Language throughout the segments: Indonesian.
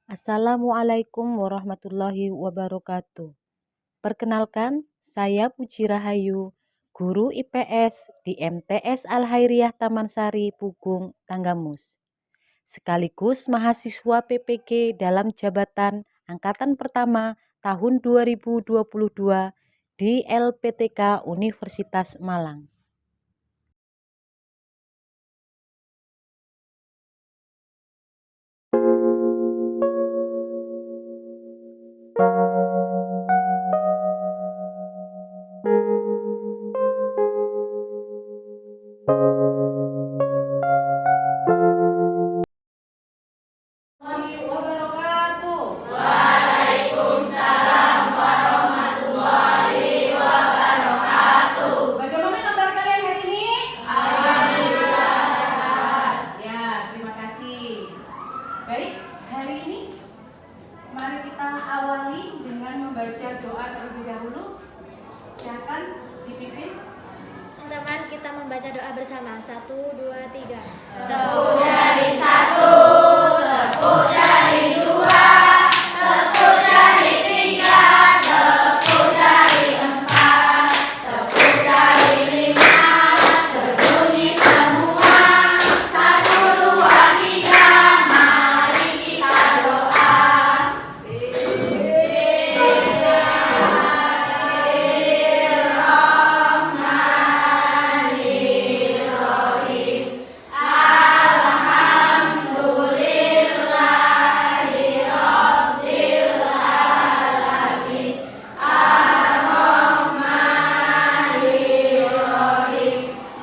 Assalamualaikum warahmatullahi wabarakatuh. Perkenalkan, saya Puji Rahayu, guru IPS di MTS Al-Hairiyah Taman Sari, Pugung, Tanggamus. Sekaligus mahasiswa PPG dalam jabatan Angkatan Pertama tahun 2022 di LPTK Universitas Malang. Bagaimana kabar kalian hari ini? Alhamdulillah sehat. Ya, terima kasih. Baik, hari ini mari kita awali dengan membaca doa terlebih dahulu. Silakan dipimpin. Teman-teman, kita membaca doa bersama. 1, 2, 3. Tepuk jari 1, tepuk jari 2, tepuk jari 3, tepuk jari 4, tepuk jari 5, berbunyi semua. 1, 2, 3, mari kita doa. Bismillahirrahmanirrahim. Alhamdulillahirabbil alamin. Ar-Rahmanirrahim.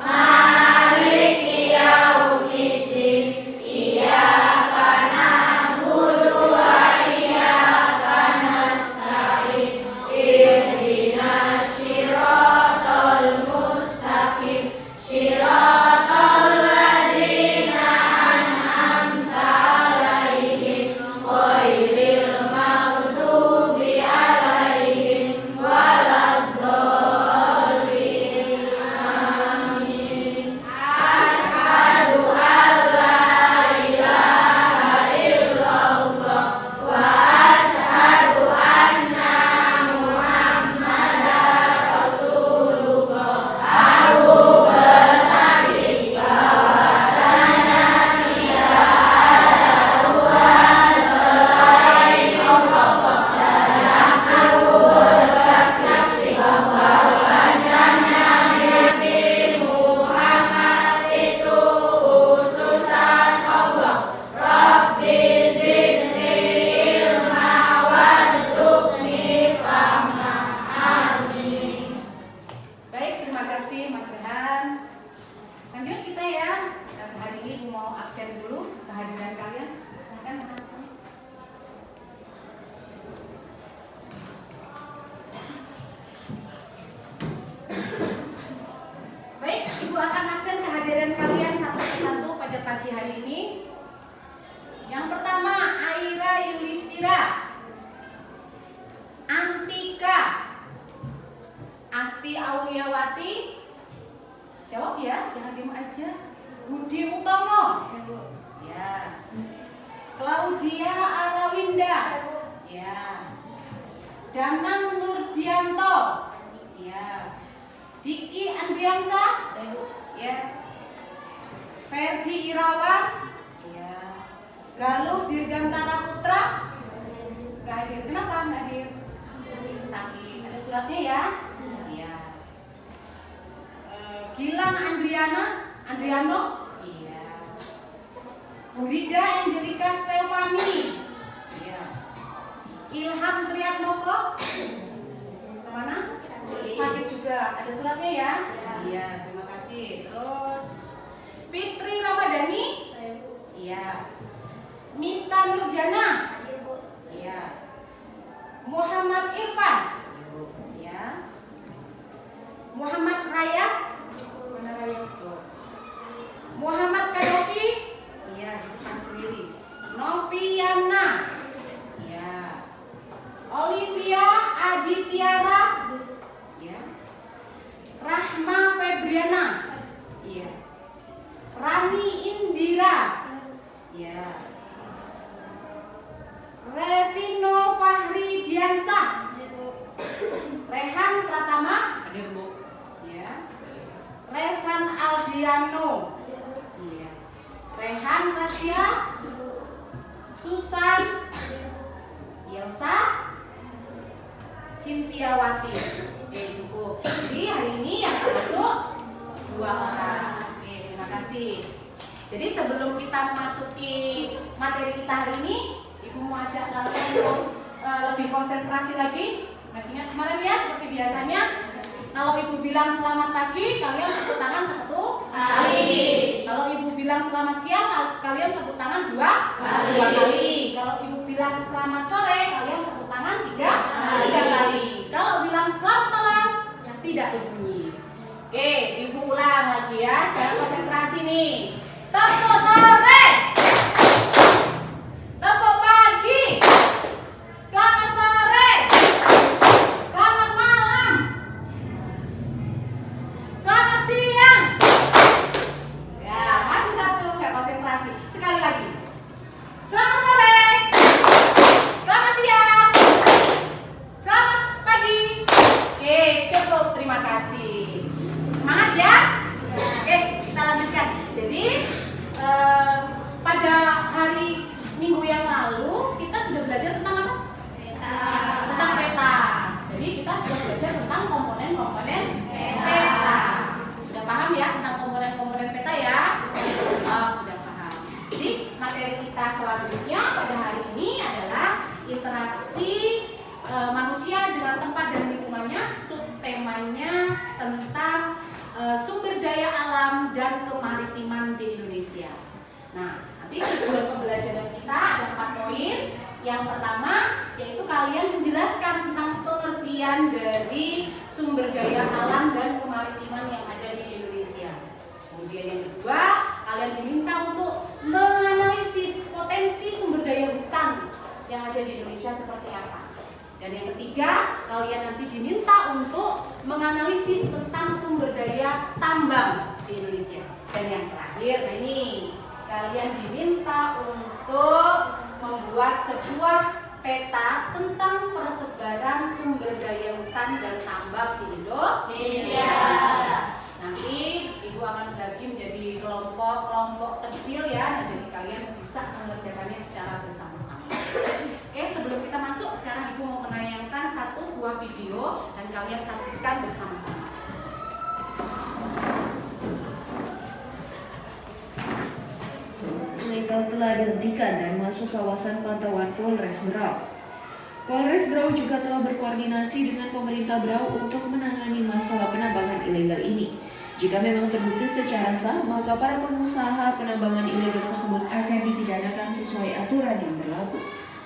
Maliki yaumiddin. Iyyaka na'budu wa iyyaka nasta'in. Ihdinas siratal mustaqim. Siratal ladzina an'amta 'alaihim ghairil maghdubi 'alaihim waladdallin. Amin. Asyhadu an la ilaha illallah wa asyhadu anna Muhammadar Rasulullah. Aku bersaksi bahwasanya tidak ada Tuhan selain Allah, dan aku bersaksi bahwasanya Nabi Muhammad itu utusan Allah. Rabbi zidni ilma warzuqni fahma. Amin. Baik, terima kasih Mas Rehan. Lanjut kita ya. Hari ini Ibu mau absen dulu kehadiran kalian. Silakan Mas Hasan. Baik, Ibu akan absen kehadiran kalian satu persatu pada pagi hari ini. Yang pertama, Aira Yulistira, Antika, Asti Auliawati. Jawab ya, jangan diem aja. Budi Utomo. Ya. Claudia Arawinda. Ya. Danang Nurdianto. Ya. Diki Andriansa. Ya. Ferdi Irawan. Ya. Galuh Dirgantara Putra. Gak hadir. Kenapa nggak hadir? Sakit. Ada suratnya ya? Iya. Gilang Andriano. Iya. Wida Angelika Stefani. Iya. Ilham Triatmoko. Kemana? Sakit juga. Ada suratnya ya? Iya. Terima kasih. Terus Fitri Ramadhani. Iya. Mita Nurjana. Iya. Muhammad Irfan. Ya. Muhammad Raya. Mana Raya? Muhammad Kadofi. Iya, bukan sendiri. Noviana. Ya. Olivia Aditiara. Ya. Rahma Febriana. Iya. Rani Indira. Ya. Revino Fahri Diansah. Rehan Pratama. Hadir, Bu. Ya. Revan Aldiano. Iya. Rehan Rastia. Susan. Yelsa. Sintiawati. Oke, cukup. Jadi hari ini yang masuk 2 orang. Oke, terima kasih. Jadi sebelum kita memasuki materi kita hari ini, Ibu mau ajak kalian untuk lebih konsentrasi lagi. Masih ingat kemarin ya, seperti biasanya kalau Ibu bilang selamat pagi, kalian tepuk tangan 1 kali. Kalau Ibu bilang selamat siang, kalian tepuk tangan 2 kali. Kalau Ibu bilang selamat sore, kalian tepuk tangan 3 kali. Kalau bilang selamat malam, tidak berbunyi. Oke, Ibu ulang lagi ya. Sekarang konsentrasi nih. Tepuk sore. Tepuk pagi. Selamat sore. Selamat malam. Selamat siang. Ya, masih 1 nggak konsentrasi. Sekali lagi. Selamat sore. Selamat siang. Selamat pagi. Oke, cukup. Terima kasih. Semangat ya. Oke, kita lanjutkan. Jadi pada hari Minggu yang lalu kita sudah belajar tentang apa? Tentang peta. Jadi kita sudah belajar tentang komponen-komponen peta. Sudah paham ya tentang komponen-komponen peta ya? Sudah paham. Jadi materi kita selanjutnya pada hari ini adalah interaksi manusia dengan tempat dan lingkungannya. Subtemanya tentang sumber daya alam dan kemaritiman di Indonesia. Nah, nanti tujuan pembelajaran kita ada 4 poin. Yang pertama yaitu kalian menjelaskan tentang pengertian dari sumber daya alam dan kemaritiman yang ada di Indonesia. Kemudian yang kedua, kalian diminta untuk menganalisis potensi sumber daya hutan yang ada di Indonesia seperti apa. Dan yang ketiga, kalian nanti diminta untuk menganalisis tentang sumber daya tambang di Indonesia. Dan yang terakhir, nah ini, kalian diminta untuk membuat sebuah peta tentang persebaran sumber daya hutan dan tambang di Indonesia. Nanti Ibu akan bagi menjadi kelompok-kelompok kecil ya. Nah, jadi kalian bisa mengerjakannya secara bersama-sama. Oke, sebelum kita masuk, sekarang Ibu mau menayangkan 1 buah video dan kalian saksikan bersama-sama. Ilegal telah dihentikan dan masuk kawasan pantauan Polres Berau. Polres Berau juga telah berkoordinasi dengan pemerintah Berau untuk menangani masalah penambangan ilegal ini. Jika memang terbukti secara sah, maka para pengusaha penambangan ilegal tersebut akan dipidanakan sesuai aturan yang berlaku.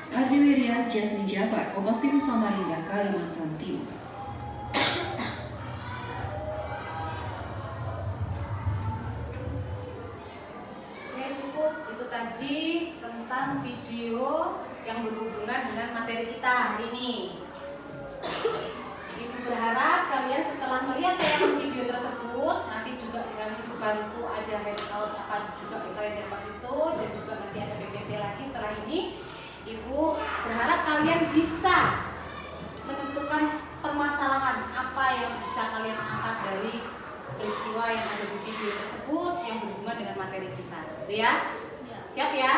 Ardi Wirya, Jasmine Jafar, Kompas TV Samarinda, Kalimantan Timur. Oke, cukup. Itu tadi tentang video yang berhubungan dengan materi kita hari ini. Ibu berharap kalian setelah melihat tayangan video tersebut, nanti juga dengan Ibu bantu ada handout apa juga kalian dapat itu, dan juga nanti ada PPT lagi setelah ini. Ibu berharap kalian bisa menentukan permasalahan apa yang bisa kalian angkat dari peristiwa yang ada di video tersebut yang berhubungan dengan materi kita, gitu ya? Siap ya?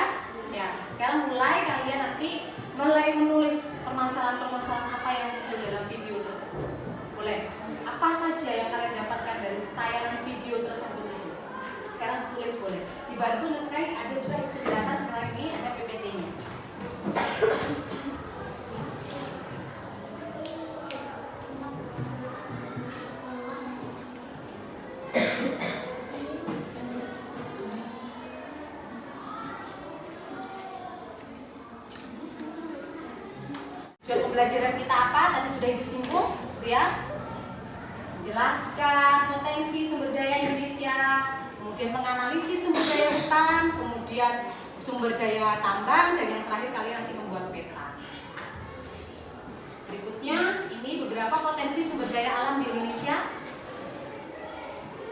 Ya. Sekarang kalian nanti mulai menulis permasalahan-permasalahan apa yang muncul dalam video tersebut. Boleh? Apa saja yang kalian dapatkan dari tayangan video tersebut itu? Sekarang tulis boleh. Dibantu nanti ada juga penjelasan setelah ini, ada PPT-nya. Pembelajaran kita apa? Tadi sudah Ibu singgung, gitu ya. Menjelaskan potensi sumber daya Indonesia, kemudian menganalisis sumber daya hutan, kemudian sumber daya tambang, dan yang terakhir kalian nanti membuat peta. Berikutnya, ini beberapa potensi sumber daya alam di Indonesia.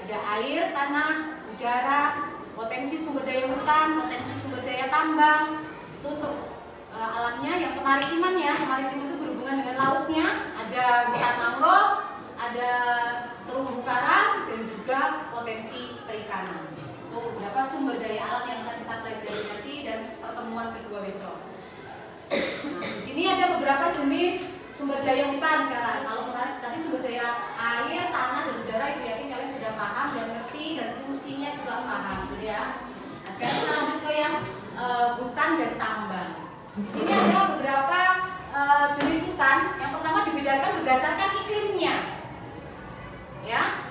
Ada air, tanah, udara, potensi sumber daya hutan, potensi sumber daya tambang. Itu untuk alamnya. Yang yang kemaritiman ya. Kemaritiman itu berhubungan dengan lautnya. Ada hutan mangrove, ada terumbu karang, dan juga potensi perikanan. Itu beberapa sumber daya alam yang akan kita pelajari nanti dan pertemuan kedua besok. Nah, di sini ada beberapa jenis sumber daya hutan sekarang. Kalau tadi sumber daya air, tanah, dan udara itu yakin kalian sudah paham dan ngerti dan fungsinya juga paham, gitu ya. Nah, sekarang kita lanjut ke yang hutan dan tambang. Di sini ada beberapa jenis hutan. Yang pertama dibedakan berdasarkan iklimnya. Ya,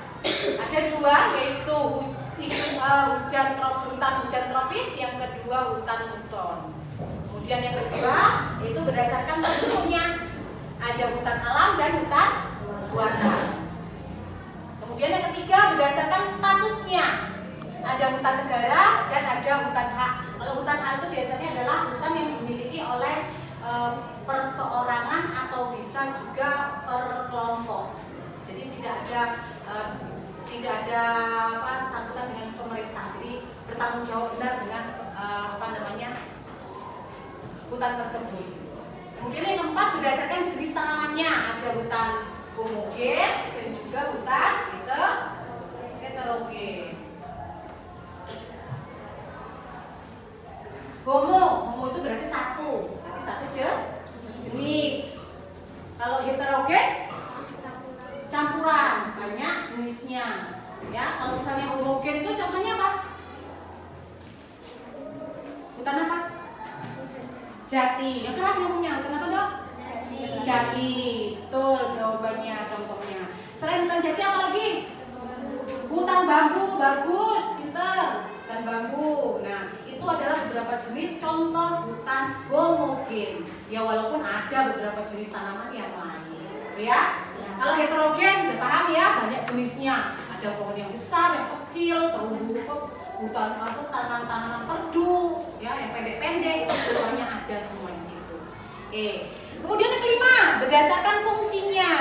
ada dua, yaitu hutan hujan tropis, yang kedua hutan muson. Kemudian yang kedua yaitu berdasarkan bentuknya, ada hutan alam dan hutan buatan. Kemudian yang ketiga berdasarkan statusnya, ada hutan negara dan ada hutan hak. Kalau hutan hak itu biasanya adalah hutan yang dimiliki oleh perseorangan atau bisa juga per kelompok. Jadi tidak ada sangkutan dengan pemerintah. Jadi bertanggung jawab benar dengan hutan tersebut. Kemudian yang keempat berdasarkan jenis tanamannya, ada hutan homogen dan juga hutan heterogen. Homo itu berarti satu jenis. Kalau heterogen campuran, banyak jenisnya. Ya, kalau misalnya homogen itu contohnya apa? Hutan apa? Jati. Yang keras ngomongnya, hutan apa dok? Jati. Betul jawabannya, contohnya. Selain hutan jati apa lagi? Hutan bambu, bagus, pinter. Hutan bambu. Nah, itu adalah beberapa jenis contoh hutan homogen. Ya walaupun ada beberapa jenis tanaman yang lain, ya. Kalau heterogen, udah paham ya, banyak jenisnya. Ada pohon yang besar, yang kecil, terumbu, hutan tanaman perdu, ya, yang pendek-pendek, itu semuanya ada semua di situ. Kemudian yang kelima, berdasarkan fungsinya.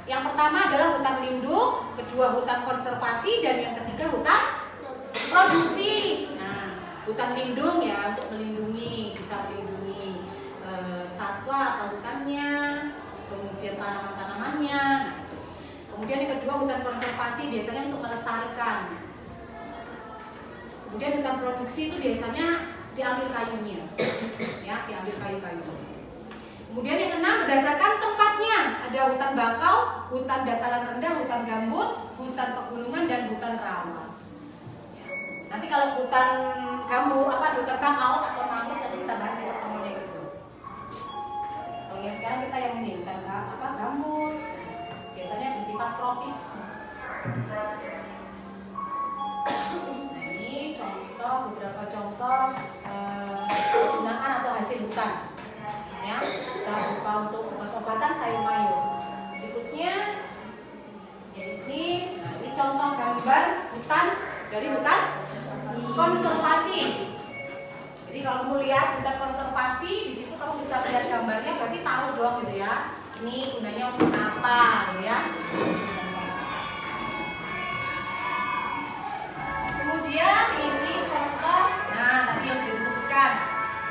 Yang pertama adalah hutan lindung, kedua hutan konservasi, dan yang ketiga hutan produksi. Nah, hutan lindung ya untuk melindungi, bisa melindungi satwa atau hutannya, kemudian tanaman-tanamannya. Kemudian yang kedua hutan konservasi biasanya untuk melestarikan. Kemudian hutan produksi itu biasanya diambil kayunya, ya, diambil kayu-kayu. Kemudian yang keenam berdasarkan tempatnya, ada hutan bakau, hutan dataran rendah, hutan gambut, hutan pegunungan, dan hutan rawa. Ya. Nanti kalau hutan hutan bakau atau mangrove nanti kita bahas di pertemuan yang kedua. Kalau yang sekarang kita yang ini hutan gambut, biasanya bersifat tropis. Beberapa contoh penggunaan atau hasil hutan, ya, bisa berupa untuk obat-obatan, sayur mayur. Berikutnya ini contoh gambar hutan dari hutan konservasi. Jadi kalau kamu lihat hutan konservasi, di situ kamu bisa lihat gambarnya, berarti tahu dong gitu ya. Ini gunanya untuk apa, gitu ya. Kemudian ini contoh, tadi yang sudah disebutkan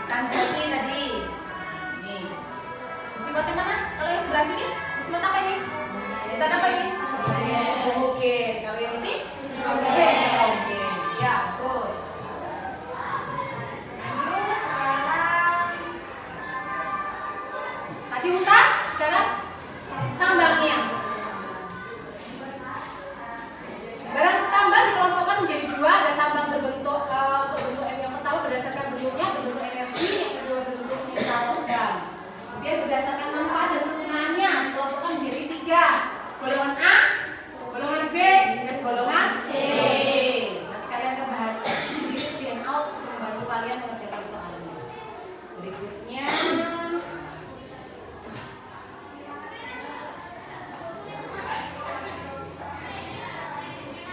hutan jati tadi. Nih, bersifat mana? Kalau yang sebelah sini, bersifat apa ini? Hutan apa ini? Oke, kalau yang ini? Oke. Ya, terus. Lanjut sekarang. Tadi hutan, sekarang tambangnya. Barang tambang dikelompokkan menjadi dua, ada tambang berbentuk yang pertama berdasarkan bentuknya, berbentuk energi, yang kedua berbentuk mineral logam. Kemudian berdasarkan manfaat dan kegunaannya dikelompokkan menjadi tiga, golongan A, golongan B, dan golongan C. Nanti kalian akan bahas sendiri di handout untuk membantu kalian mengerjakan soalnya. Berikutnya.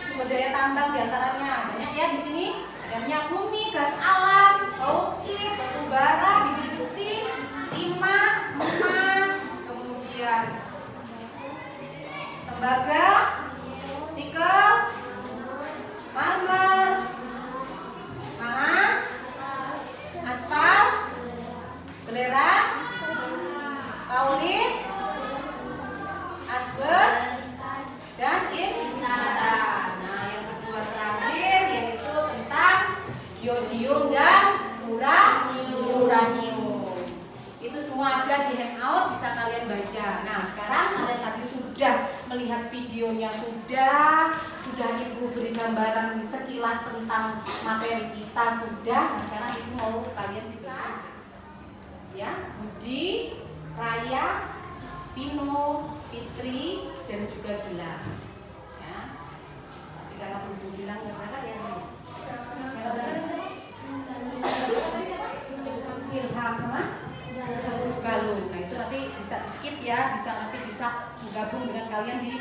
Sumber daya tambang diantaranya banyak ya di sini. Ada minyak bumi, gas alam, bauksit, batu bara, biji besi, timah, emas, kemudian tembaga, nikel, marmer, mangan, aspal, belerang, melihat videonya sudah Ibu beri gambaran sekilas tentang materi kita sudah. Nah, sekarang Ibu mau kalian bisa ya, Budi, Raya, Pino, Fitri, dan juga Gilang. Ya. Tapi karena belum bilang berangkat ya. Yang berangkat siapa? Ilham sama Galuh. Nah itu nanti bisa skip ya, nanti bisa bergabung dengan kalian di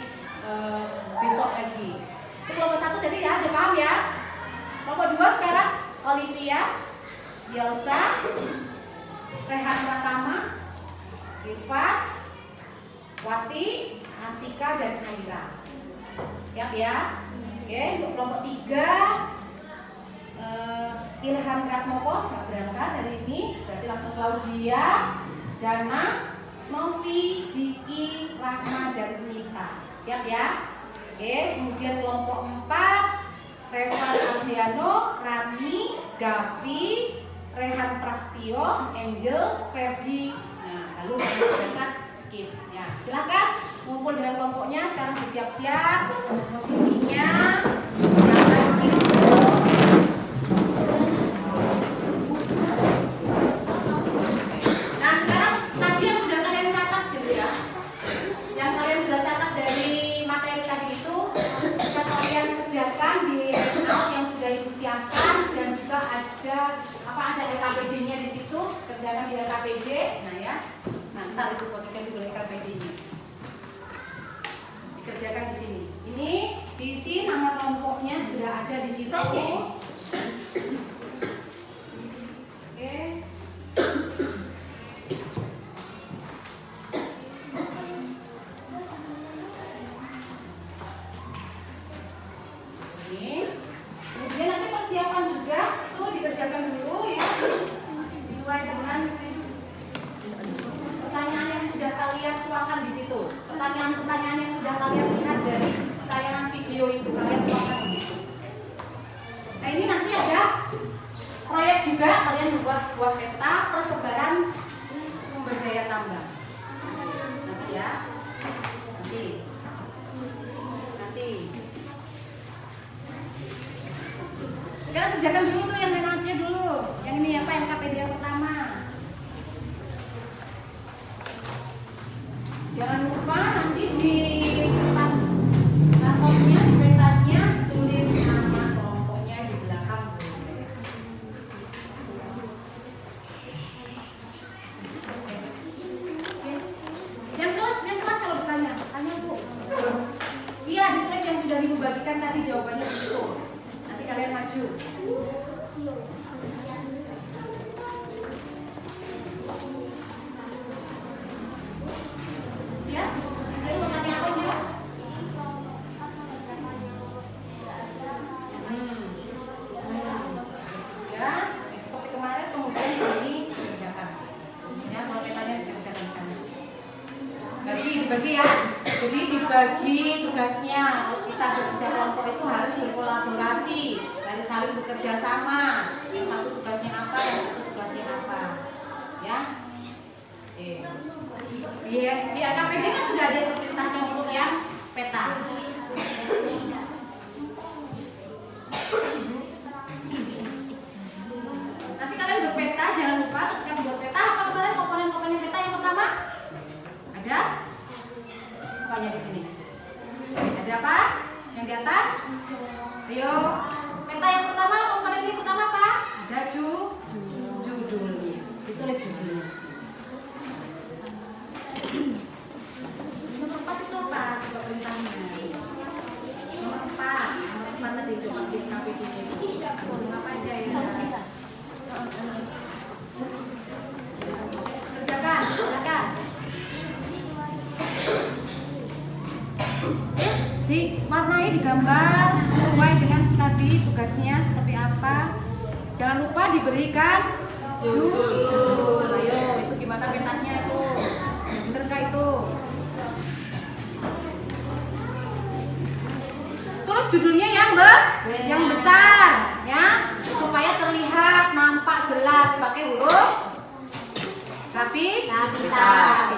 besok lagi. Itu kelompok 1 tadi ya, udah paham ya? Kelompok 2 sekarang Olivia, Yelsa, Rehan Pratama, Irfan, Wati, Antika, dan Aira. Siap ya? Oke, untuk kelompok 3 Ilham Ratmoko nggak berangkat hari ini, berarti langsung Claudia, Dana, Novi, Diki, Rahma, dan Mita. Siap ya? Oke, kemudian kelompok 4 Revan Ardiano, Rani, Davi, Rehan Prastio, Angel, Ferdi. Nah, lalu berangkat skip. Ya, silakan ngumpul dengan kelompoknya. Sekarang bersiap-siap posisinya. Silakan di situ. Nah, sekarang tadi yang sudah kalian catat gitu ya. Yang kalian sudah catat dari materi tadi itu bisa kalian kerjakan di handout yang sudah Ibu siapkan, dan juga ada LKPD-nya di situ, kerjakan di LKPD. Nah ya, ntar Ibu bagikan dulu LKPD-nya. Dikerjakan di sini. Ini diisi nama kelompoknya sudah ada di situ. Oke. Kemudian nanti persiapan juga itu dikerjakan dulu ya, sesuai dengan pertanyaan yang sudah kalian tuangkan di situ. Pertanyaan-pertanyaan yang sudah kalian lihat dari tayangan video itu kalian tuangkan di situ. Nah, ini nanti ada proyek juga, kalian membuat sebuah peta persebaran sumber daya tambang. Nanti ya. Nanti. Sekarang kerjakan dulu tuh yang menariknya dulu. Yang ini apa, LKPD yang pertama. Jangan lupa nanti di kertas laptopnya, di petanya tulis nama kelompoknya di belakang. Yang kelas kalau bertanya, tanya Bu. Iya, ditulis yang sudah Ibu bagikan tadi jawabannya di situ. Nanti kalian maju. Ya, jadi mau tanya apa dia? Ya, seperti kemarin kemudian ini dikerjakan. Ya, kalau petanya dikerjakan. Dibagi ya. Jadi dibagi tugasnya. Kalau kita bekerja kelompok itu harus berkolaborasi, harus saling bekerja sama. Yang satu tugasnya apa, yang satu tugasnya apa. Ya. Di LKPD kan sudah ada perintahnya untuk yang peta. Nanti kalian buat peta, jangan lupa ketika membuat peta apa kemarin komponen-komponen peta yang pertama? Ada? Apanya di sini? Ada apa? Yang di atas? Ayo. Peta yang pertama, komponen ini pertama apa? Ada judulnya. Ditulis judulnya di sini. Nomor 4 itu apa? Coba perintahnya. Nomor 4 tadi coba di KPD-nya itu. Apa aja ya? Kerjakan, silakan. Diwarnai, digambar sesuai dengan tadi tugasnya seperti apa. Jangan lupa diberikan judul. Ayo, itu gimana petanya itu? Bener gak itu? Tulis judulnya yang besar ya, supaya terlihat nampak jelas pakai huruf kapital.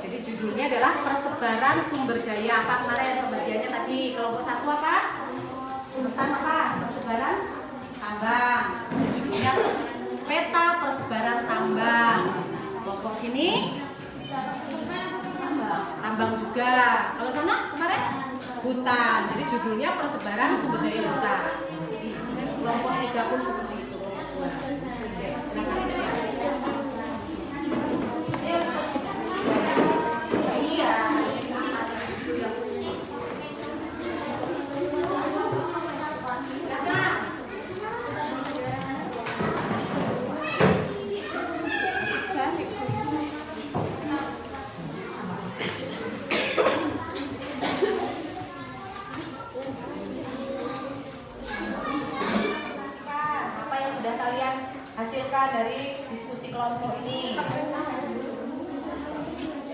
Jadi judulnya judulnya adalah persebaran sumber daya. Apa kemarin pembagiannya tadi? Kelompok 1 apa? Tentang apa? Persebaran tambang. Judulnya peta persebaran tambang. Kelompok sini tambang juga. Kalau sana kemarin hutan. Jadi judulnya persebaran sumber daya hutan. Kelompok 3 pun seperti itu. Iya. Apa yang sudah kalian hasilkan dari diskusi kelompok ini?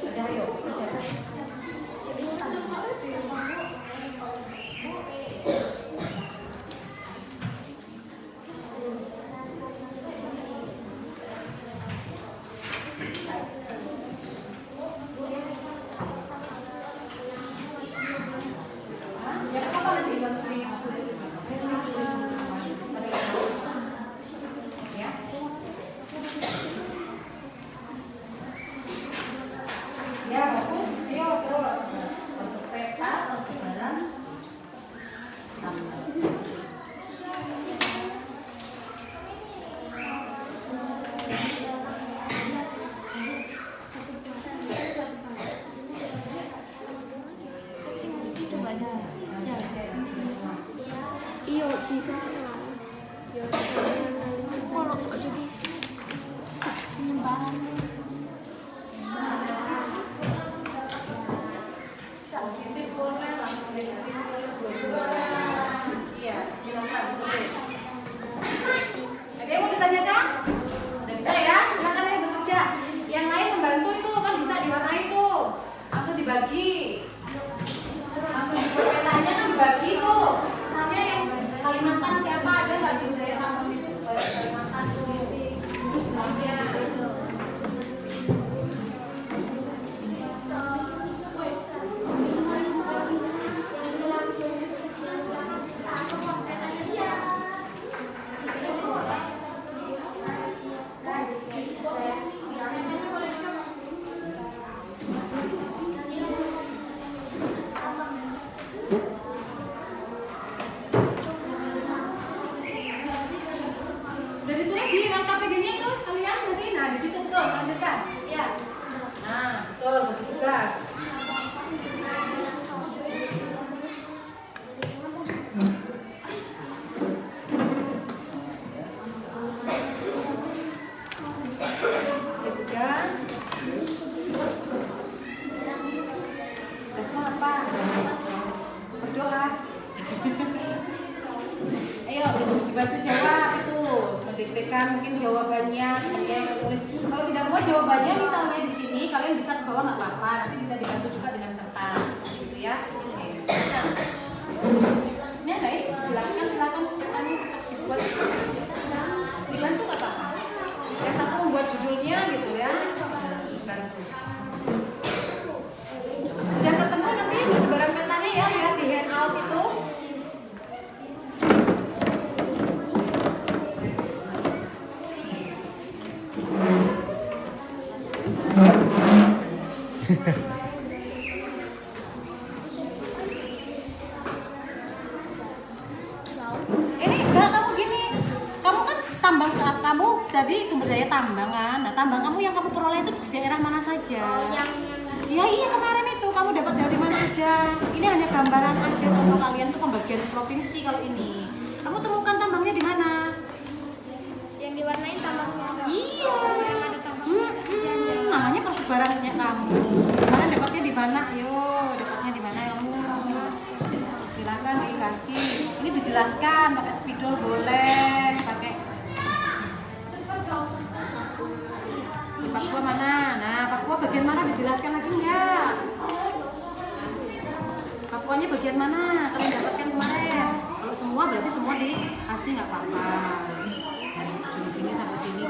Udah, yuk kerja. Ya, apa nanti bantu di tulis? Saya sendiri tulis sama. Ya. Ya, bagus. Ayo terus. Persepeta persebaran tambang. Iya, di kenal. Ya, kalau jadi penyebaran Positif boleh, langsung negatif boleh, dua-dua. Iya, silakan tulis. Ada yang mau ditanyakan? Udah bisa ya? Silakan ayo bekerja. Yang lain membantu itu kan bisa diwarnai tuh. Langsung dibagi. Langsung dibuat petanya kan dibagi tuh. Misalnya yang Kalimantan siapa ada nggak sih budaya tambang itu sebagai Kalimantan tuh? Namanya. Udah ditulis di KPD-nya itu kalian nanti, nah di situ tuh lanjutkan, ya. Nah betul bagi tugas. Bagi tugas. Tugasmu apa? Berdoa. Ayo dibantu jawab itu, mendiktekan mungkin jawabannya, kemudian menulis. Kalau tidak mau jawabannya misalnya di sini, kalian bisa ke bawah nggak apa-apa. Nanti bisa dibantu juga dengan kertas, gitu ya. Oke. Nah, ini ada ini jelaskan, silakan pertanyaan cepat dibuat. Dibantu nggak apa-apa. Yang satu membuat judulnya gitu ya. Bantu. Sudah ketemu nanti persebaran petanya ya, lihat di handout itu. Ini enggak, kamu gini, kamu kan tambang, kamu tadi sumber daya tambang kan. Nah tambang kamu yang kamu peroleh itu di daerah mana saja? Ya iya kemarin itu kamu dapat dari mana aja. Ini hanya gambaran aja contoh kalian tuh pembagian provinsi. Kalau ini kamu temukan tambangnya di mana? Yang diwarnain tambangnya. Iya. Yang ada tambangnya. Namanya persebarannya kamu. Kemarin dapatnya di mana? Yo, dapatnya di mana kamu? Silakan dikasih. Ini dijelaskan pakai spidol boleh, pakai Papua mana? Nah, Papua bagian mana dijelaskan lagi enggak? Papuanya bagian mana? Kalian dapatkan kemarin. Kalau semua berarti semua dikasih nggak apa-apa. Dari ujung sini sampai sini.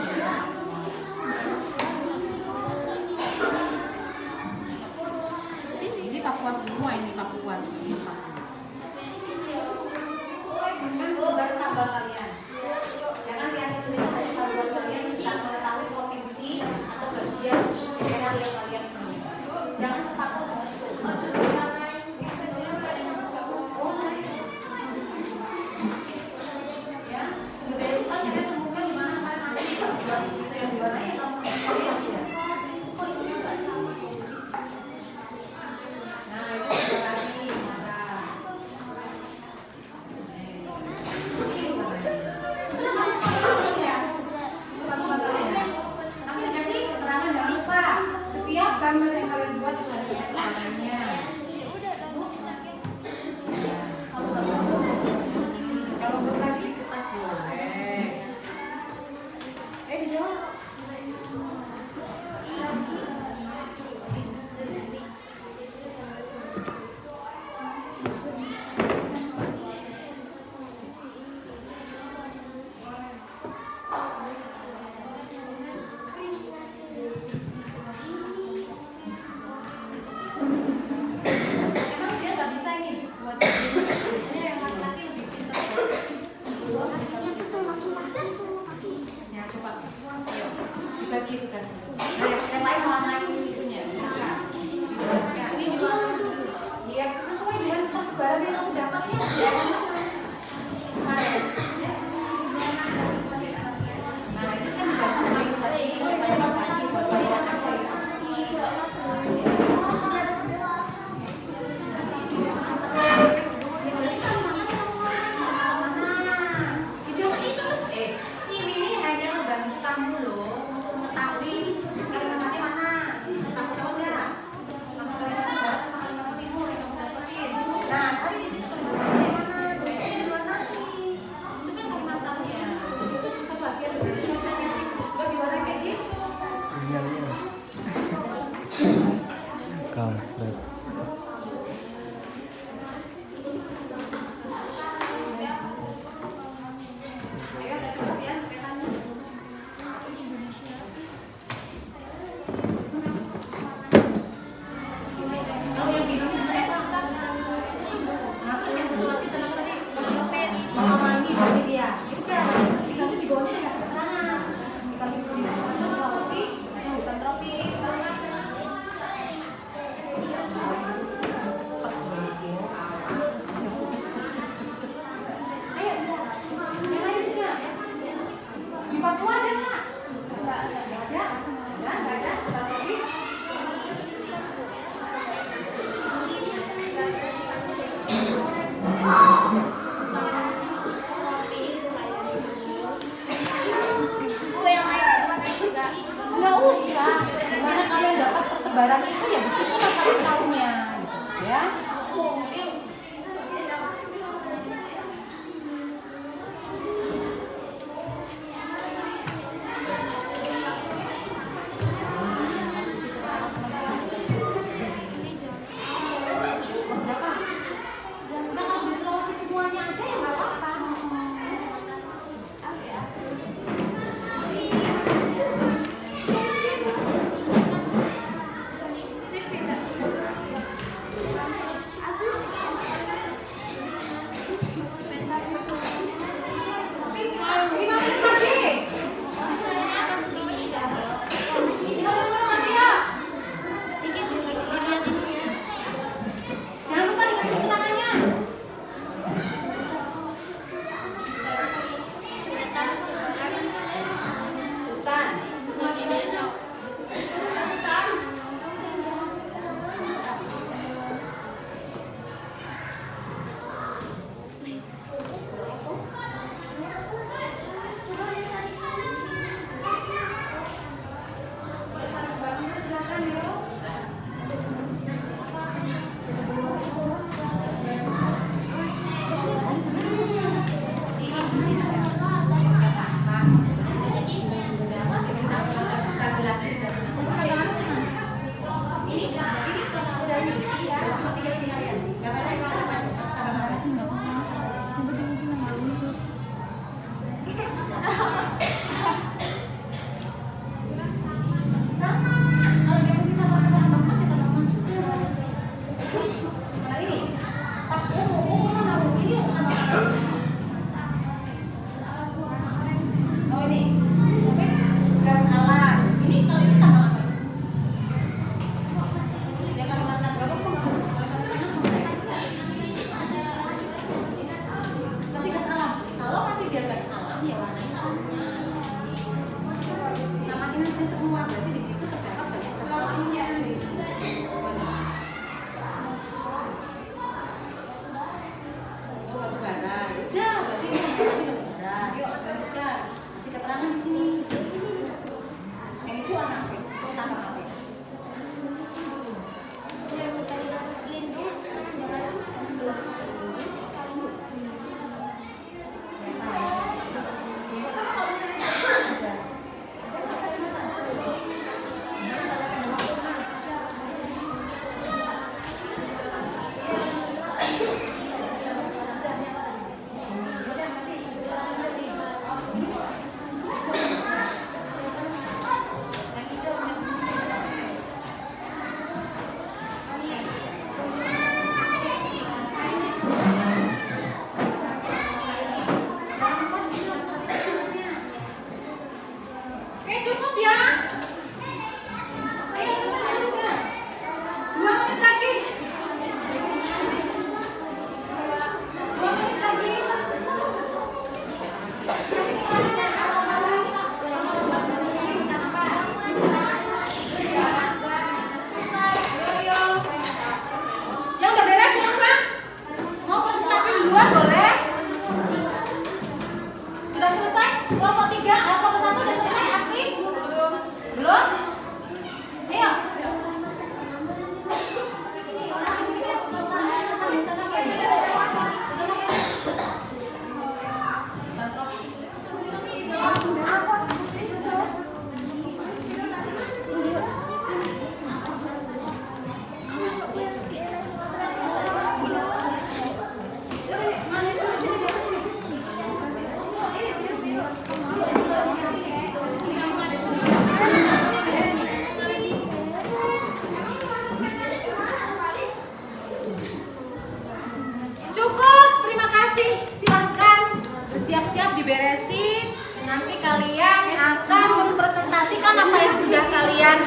Emang dia nggak bisa ini buat biasanya yang laki-laki lebih pintar. Ya coba, ayo dibagi tugasnya. Nah yang lain warnain itunya, silakan dijelaskan. Iya sesuai dengan persebaran yang kamu dapatnya. Nah itu kan bagus main tadi saya kasih buat kalian aja ya. Jangan itu tuh, ini hanya membantu kamu loh untuk mengetahui kalimatnya mana. Kamu tahu nggak? Kamu kalimatnya barat, kalimat timur yang kamu dapetin. Nah, tapi di sini kalimatnya mana? Di luar nanti. Itu kan kalimatnya. Itu kita bagian dari kalimatnya sih. Buat di luar kayak gitu. Kampret. Ayo agak cepat ya, petanya. Kalau yang biru itu apa? Nah, terus yang sebelah kita tadi lopes, mama mani, berarti dia. Itu kan, diganti di bawahnya dikasih keterangan. Diganti di Sulawesi, yang hutan tropis. Ayo, yang lain juga. Di Papua ada nggak? Nggak ada. Nggak ada. Hutan tropis. Nggak usah. Gimana kalian dapat persebaran itu ya di situ lah kalian tahunya, gitu ya. Berapa? Udah kalau di Sulawesi semuanya ada ya nggak apa-apa. Oke, cukup ya. Ayo cepat tulisnya. 2 menit lagi. 2 menit lagi. Yang udah beres silakan. Mau presentasi duluan boleh? Sudah selesai? Kelompok 3, kelompok 1 udah selesai asli? Belum? Ayo. Cukup, terima kasih. Silahkan bersiap-siap diberesin. Nanti kalian akan mempresentasikan apa yang sudah kalian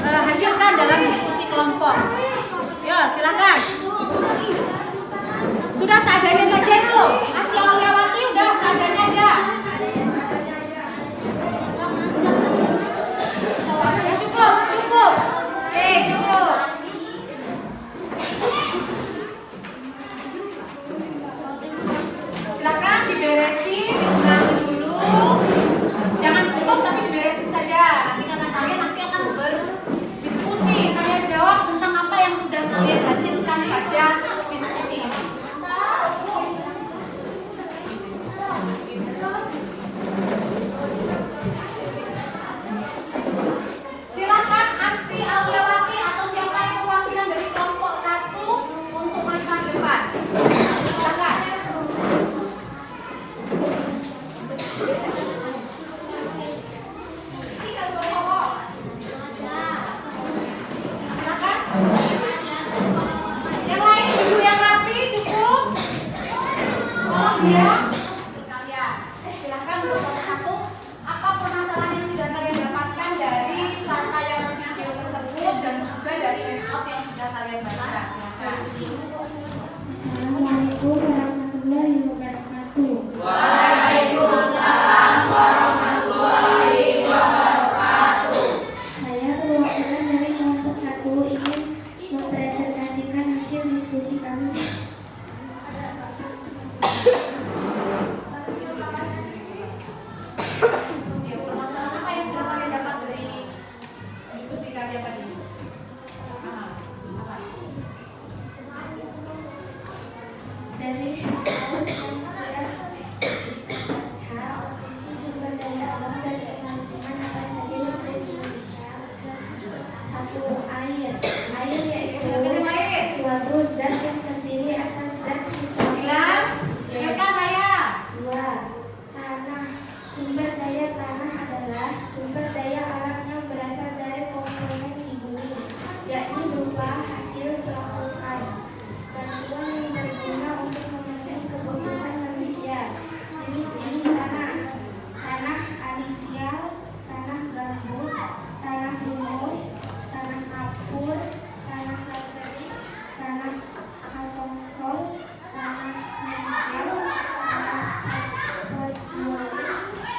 hasilkan dalam diskusi kelompok. Yo, silakan. Sudah seadanya saja itu. Asti Auliawati udah seadanya aja. Ya cukup, cukup. Oke, cukup. Silakan diberesin, dikurangi dulu. Jangan tutup tapi diberesin saja. Nanti karena kalian nanti akan berdiskusi, tanya jawab tentang apa yang sudah kalian hasilkan pada diskusi ini. Silakan Asti Auliawati atau siapa yang perwakilan dari kelompok 1 untuk maju ke depan. Silakan. Silakan. Yang lain duduk yang rapi cukup. Tolong ya. Sekalian. Silakan untuk kelompok 1. Apa permasalahan yang sudah kalian dapatkan dari tayangan video tersebut dan juga dari handout yang sudah kalian baca? Silakan. Assalamualaikum warahmatullahi wabarakatuh. Waalaikumsalam warahmatullahi wabarakatuh. Saya perwakilan dari kelompok 1 ingin mempresentasikan hasil diskusi kami. Ya, permasalahan apa yang sudah kalian dapat dari diskusi kalian tadi? Apa? Dari sumber daya alam dan kemampuan apa saja yang ada di Indonesia. 1. Air yaitu Minum air. suatu zat yang terdiri atas zat Bilang, dengarkan Raya. 2. Tanah. Sumber daya tanah adalah sumber daya alam yang berasal dari komponen di bumi, yakni berupa hasil pelapukan bantuan yang berguna untuk memenuhi kebutuhan manusia. Jenis-jenis tanah: tanah arisial, tanah gambut, tanah humus, tanah kapur, tanah kalserit, tanah kalkosol, tanah mineral, tanah fosforit,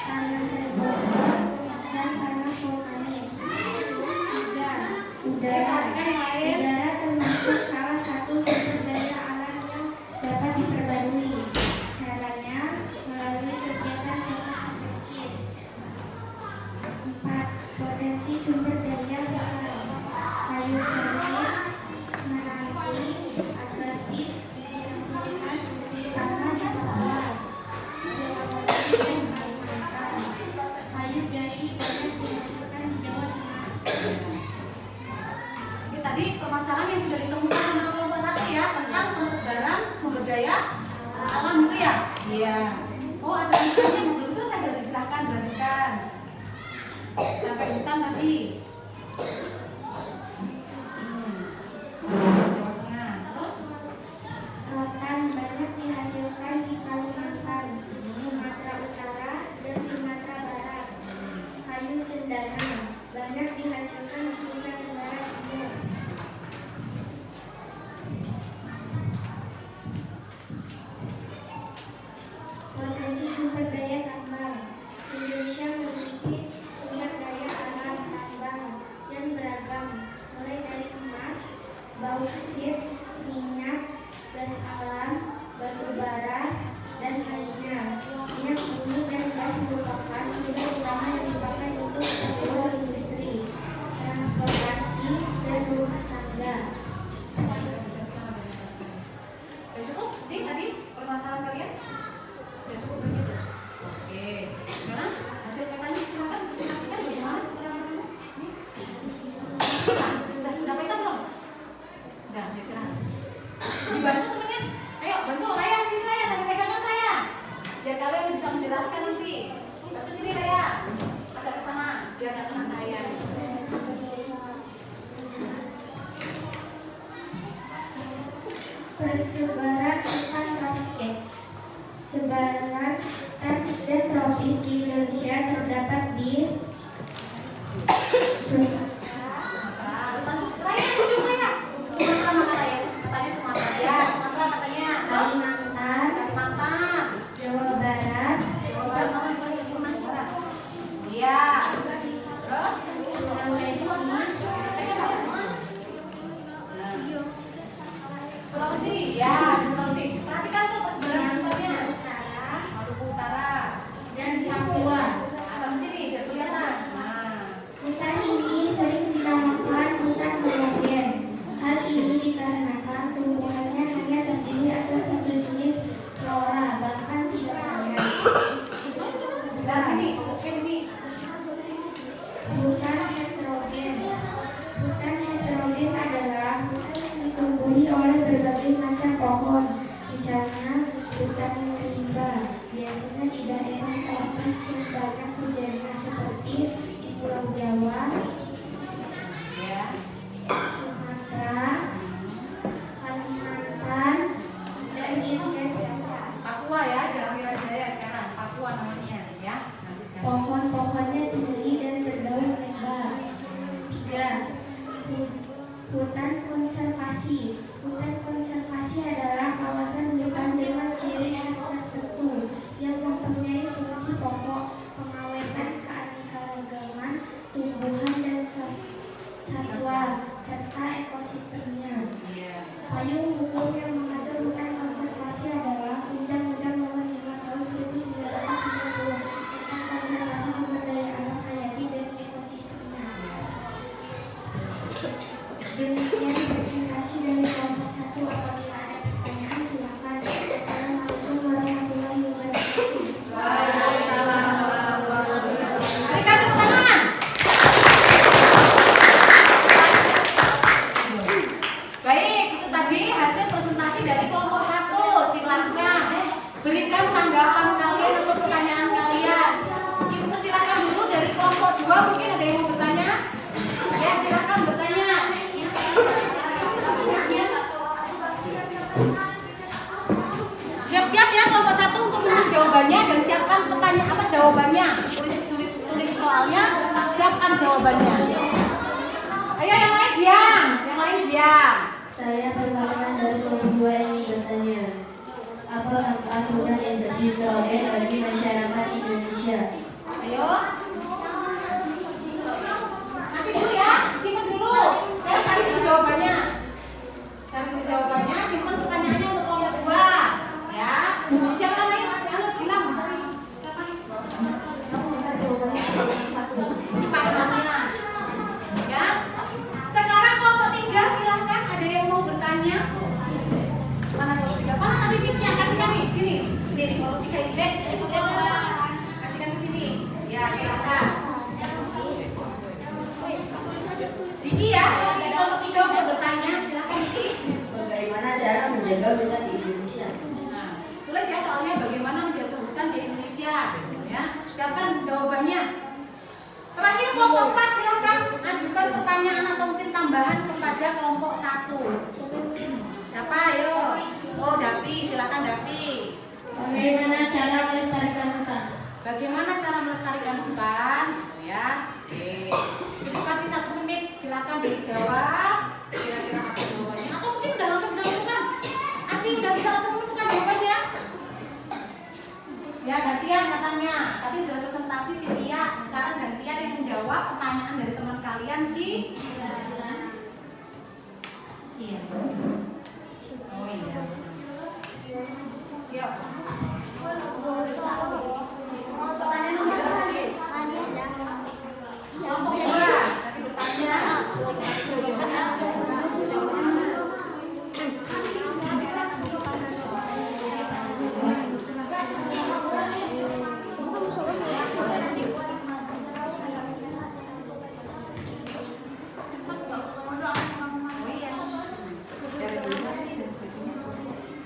tanah herbosol, dan tanah vulkanis. 3. Udara. Udara termasuk salah satu sumber daya alam yang dapat diperbarui. Caranya melalui kegiatan fotosintesis. 4. Potensi sumber daya alam: kayu putih, meranti, agratis dihasilkan di tanah di bawah, Sulawesi dan Kalimantan. Kayu jati banyak dihasilkan di Jawa Tengah. Ini tadi permasalahan yang sudah ditemukan tentang kelompok 1 ya, tentang persebaran sumber daya alam itu ya? Iya. Oh, ada yang belum selesai, berarti silahkan berlanjutkan. Sampai hutan tadi. Jawa Tengah. Terus? Rotan banyak dihasilkan di Kalimantan, Sumatera Utara, dan Sumatera Barat. Kayu cendana banyak dihasilkan di Nusa Tenggara Timur. Potensi sumber daya tambang. Indonesia memiliki sumber daya alam tambang yang beragam, mulai dari emas, bauksit, minyak, gas alam, batu bara, dan lainnya. Minyak bumi dan gas merupakan sumber utama yang dipakai untuk keperluan industri, transportasi, dan rumah tangga. Udah cukup? Nih tadi permasalahan kalian? Udah cukup sampai situ? Oke. Sekarang hasil petanya silakan presentasikan bagaimana pengambilannya. Nih. Udah peta belum? Udah, silakan. Dibantu temennya. Ayo bantu Raya, sini Raya, sampai pegangan Raya. Biar kalian bisa menjelaskan nanti. Bantu sini Raya. Agak ke sana biar nggak kena saya. Persebaran ikan tropis. Sebaran ikan dan tropis di Indonesia terdapat di Kalimantan, Jawa Barat, iya. Terus Sulawesi, ya di Sulawesi. Perhatikan tuh persebaran hutannya. Maluku Utara dan Papua. Agak sini biar kelihatan. Nah, Hutan ini sering dinamakan hutan homogen. Hal ini dikarenakan tumbuhannya hanya terdiri atas satu jenis flora, bahkan tidak banyak. nah ini, oke ini. Hutan heterogen. Hutan heterogen adalah hutan yang ditumbuhi oleh berbagai macam pohon, misalnya hutan rimba, biasanya di daerah tropis yang banyak hujannya seperti di Pulau Jawa, Ya. Sumatera, Kalimantan, dan Indonesia. Papua ya, Jalan Wirajaya sekarang. Papua namanya ya. Lanjutkan. Pohon-pohonnya tinggi dan berdaun lebar. 3. Hutan konservasi. Hutan konservasi adalah kawasan hutan dengan ciri khas tertentu yang mempunyai fungsi pokok pengawetan keanekaragaman tumbuhan dan satwa serta ekosistemnya. Iya. Payung hukum yang mengatur hutan konservasi adalah Undang-Undang Nomor 5 Tahun 1990 tentang konservasi sumber daya alam hayati dan ekosistemnya. Demikian presentasi dari kelompok 1. Apabila ada pertanyaan silakan. Assalamualaikum warahmatullahi wabarakatuh. Waalaikumsalam warahmatullahi wabarakatuh. Berikan tepuk tangan. Baik, itu tadi hasil presentasi dari kelompok 1. Silakan berikan tanggapan kalian atau pertanyaan kalian. Ibu persilakan dulu dari kelompok 2. Mungkin ada yang mau bertanya? Ya, silakan bertanya. Siap-siap ya kelompok 1 untuk menulis jawabannya dan siapkan pertanyaan jawabannya. Tulis soalnya, siapkan jawabannya. Ayo yang lain diam, yang lain diam. Saya perwakilan dari kelompok 2 yang ingin bertanya. Apa manfaat hutan yang terdiri bagi masyarakat Indonesia? Ayo. Nanti dulu ya, simpan dulu. Sekarang cari dulu jawabannya. Cari dulu jawabannya, simpan pertanyaannya untuk kelompok 2. Ya. Siapa ayo? Ayo bilang cari. Siapa? Kamu bisa jawabannya satu. Buka pertanyaan. Ya. Sekarang kelompok 3 silahkan ada yang mau bertanya. Mana kelompok 3? Mana tadi tipnya? Kasihkan nih, sini. Ini kelompok 3 ini. Kasihkan ke sini. Ya, silakan. Diki ya, di kelompok 3 udah bertanya, silakan Diki. Bagaimana cara menjaga hutan di Indonesia? Nah, tulis ya soalnya bagaimana menjaga hutan di Indonesia, ya. Silakan jawabannya. Terakhir kelompok 4 silakan ajukan pertanyaan atau mungkin tambahan kepada kelompok 1. Siapa? Ayo. Oh, Davi, silakan Davi. Bagaimana cara melestarikan hutan? Bagaimana cara melestarikan hutan? Ya. Oke. Ibu kasih 1 menit, silakan dijawab. Kira-kira apa jawabannya? Atau mungkin udah langsung bisa menemukan? Asti udah bisa langsung menemukan jawabannya? Ya gantian katanya. Tadi sudah presentasi Cynthia. Sekarang gantian yang menjawab pertanyaan dari teman kalian sih. Iya. Oh iya. Yuk. Pertanyaan nomor berapa lagi? Kelompok 2. Tadi bertanya.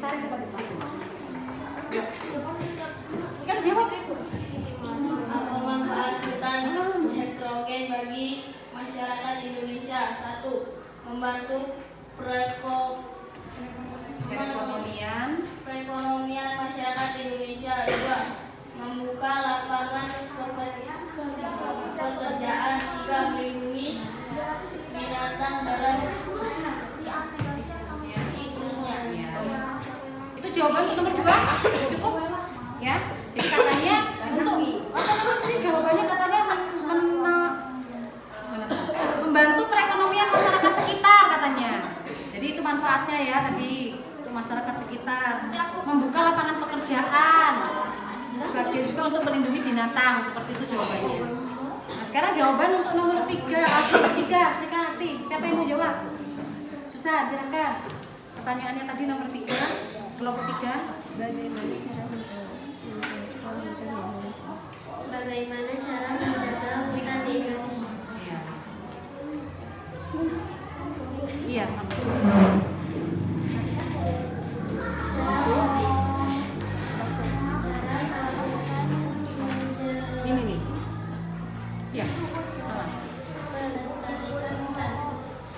Cari coba di situ. Sekarang jawab. Apa manfaat hutan heterogen bagi masyarakat Indonesia? 1. Membantu perekonomian masyarakat Indonesia. 2. Membuka lapangan pekerjaan. 3. Melindungi binatang dalam siklusnya. Itu jawaban untuk nomor 2. Cukup? Ya. Jadi katanya untuk ini jawabannya katanya membantu perekonomian masyarakat sekitar katanya. Jadi itu manfaatnya ya tadi untuk masyarakat sekitar. Membuka lapangan pekerjaan. Terus lagi juga untuk melindungi binatang, seperti itu jawabannya. Nah, sekarang jawaban untuk nomor 3. Silakan Asti. Siapa yang mau jawab? Susan, silakan. Pertanyaannya tadi nomor 3, kelompok 3. Bagaimana cara menjaga hutan di Indonesia? Iya. Ini nih. Ya. Melestarikan hutan,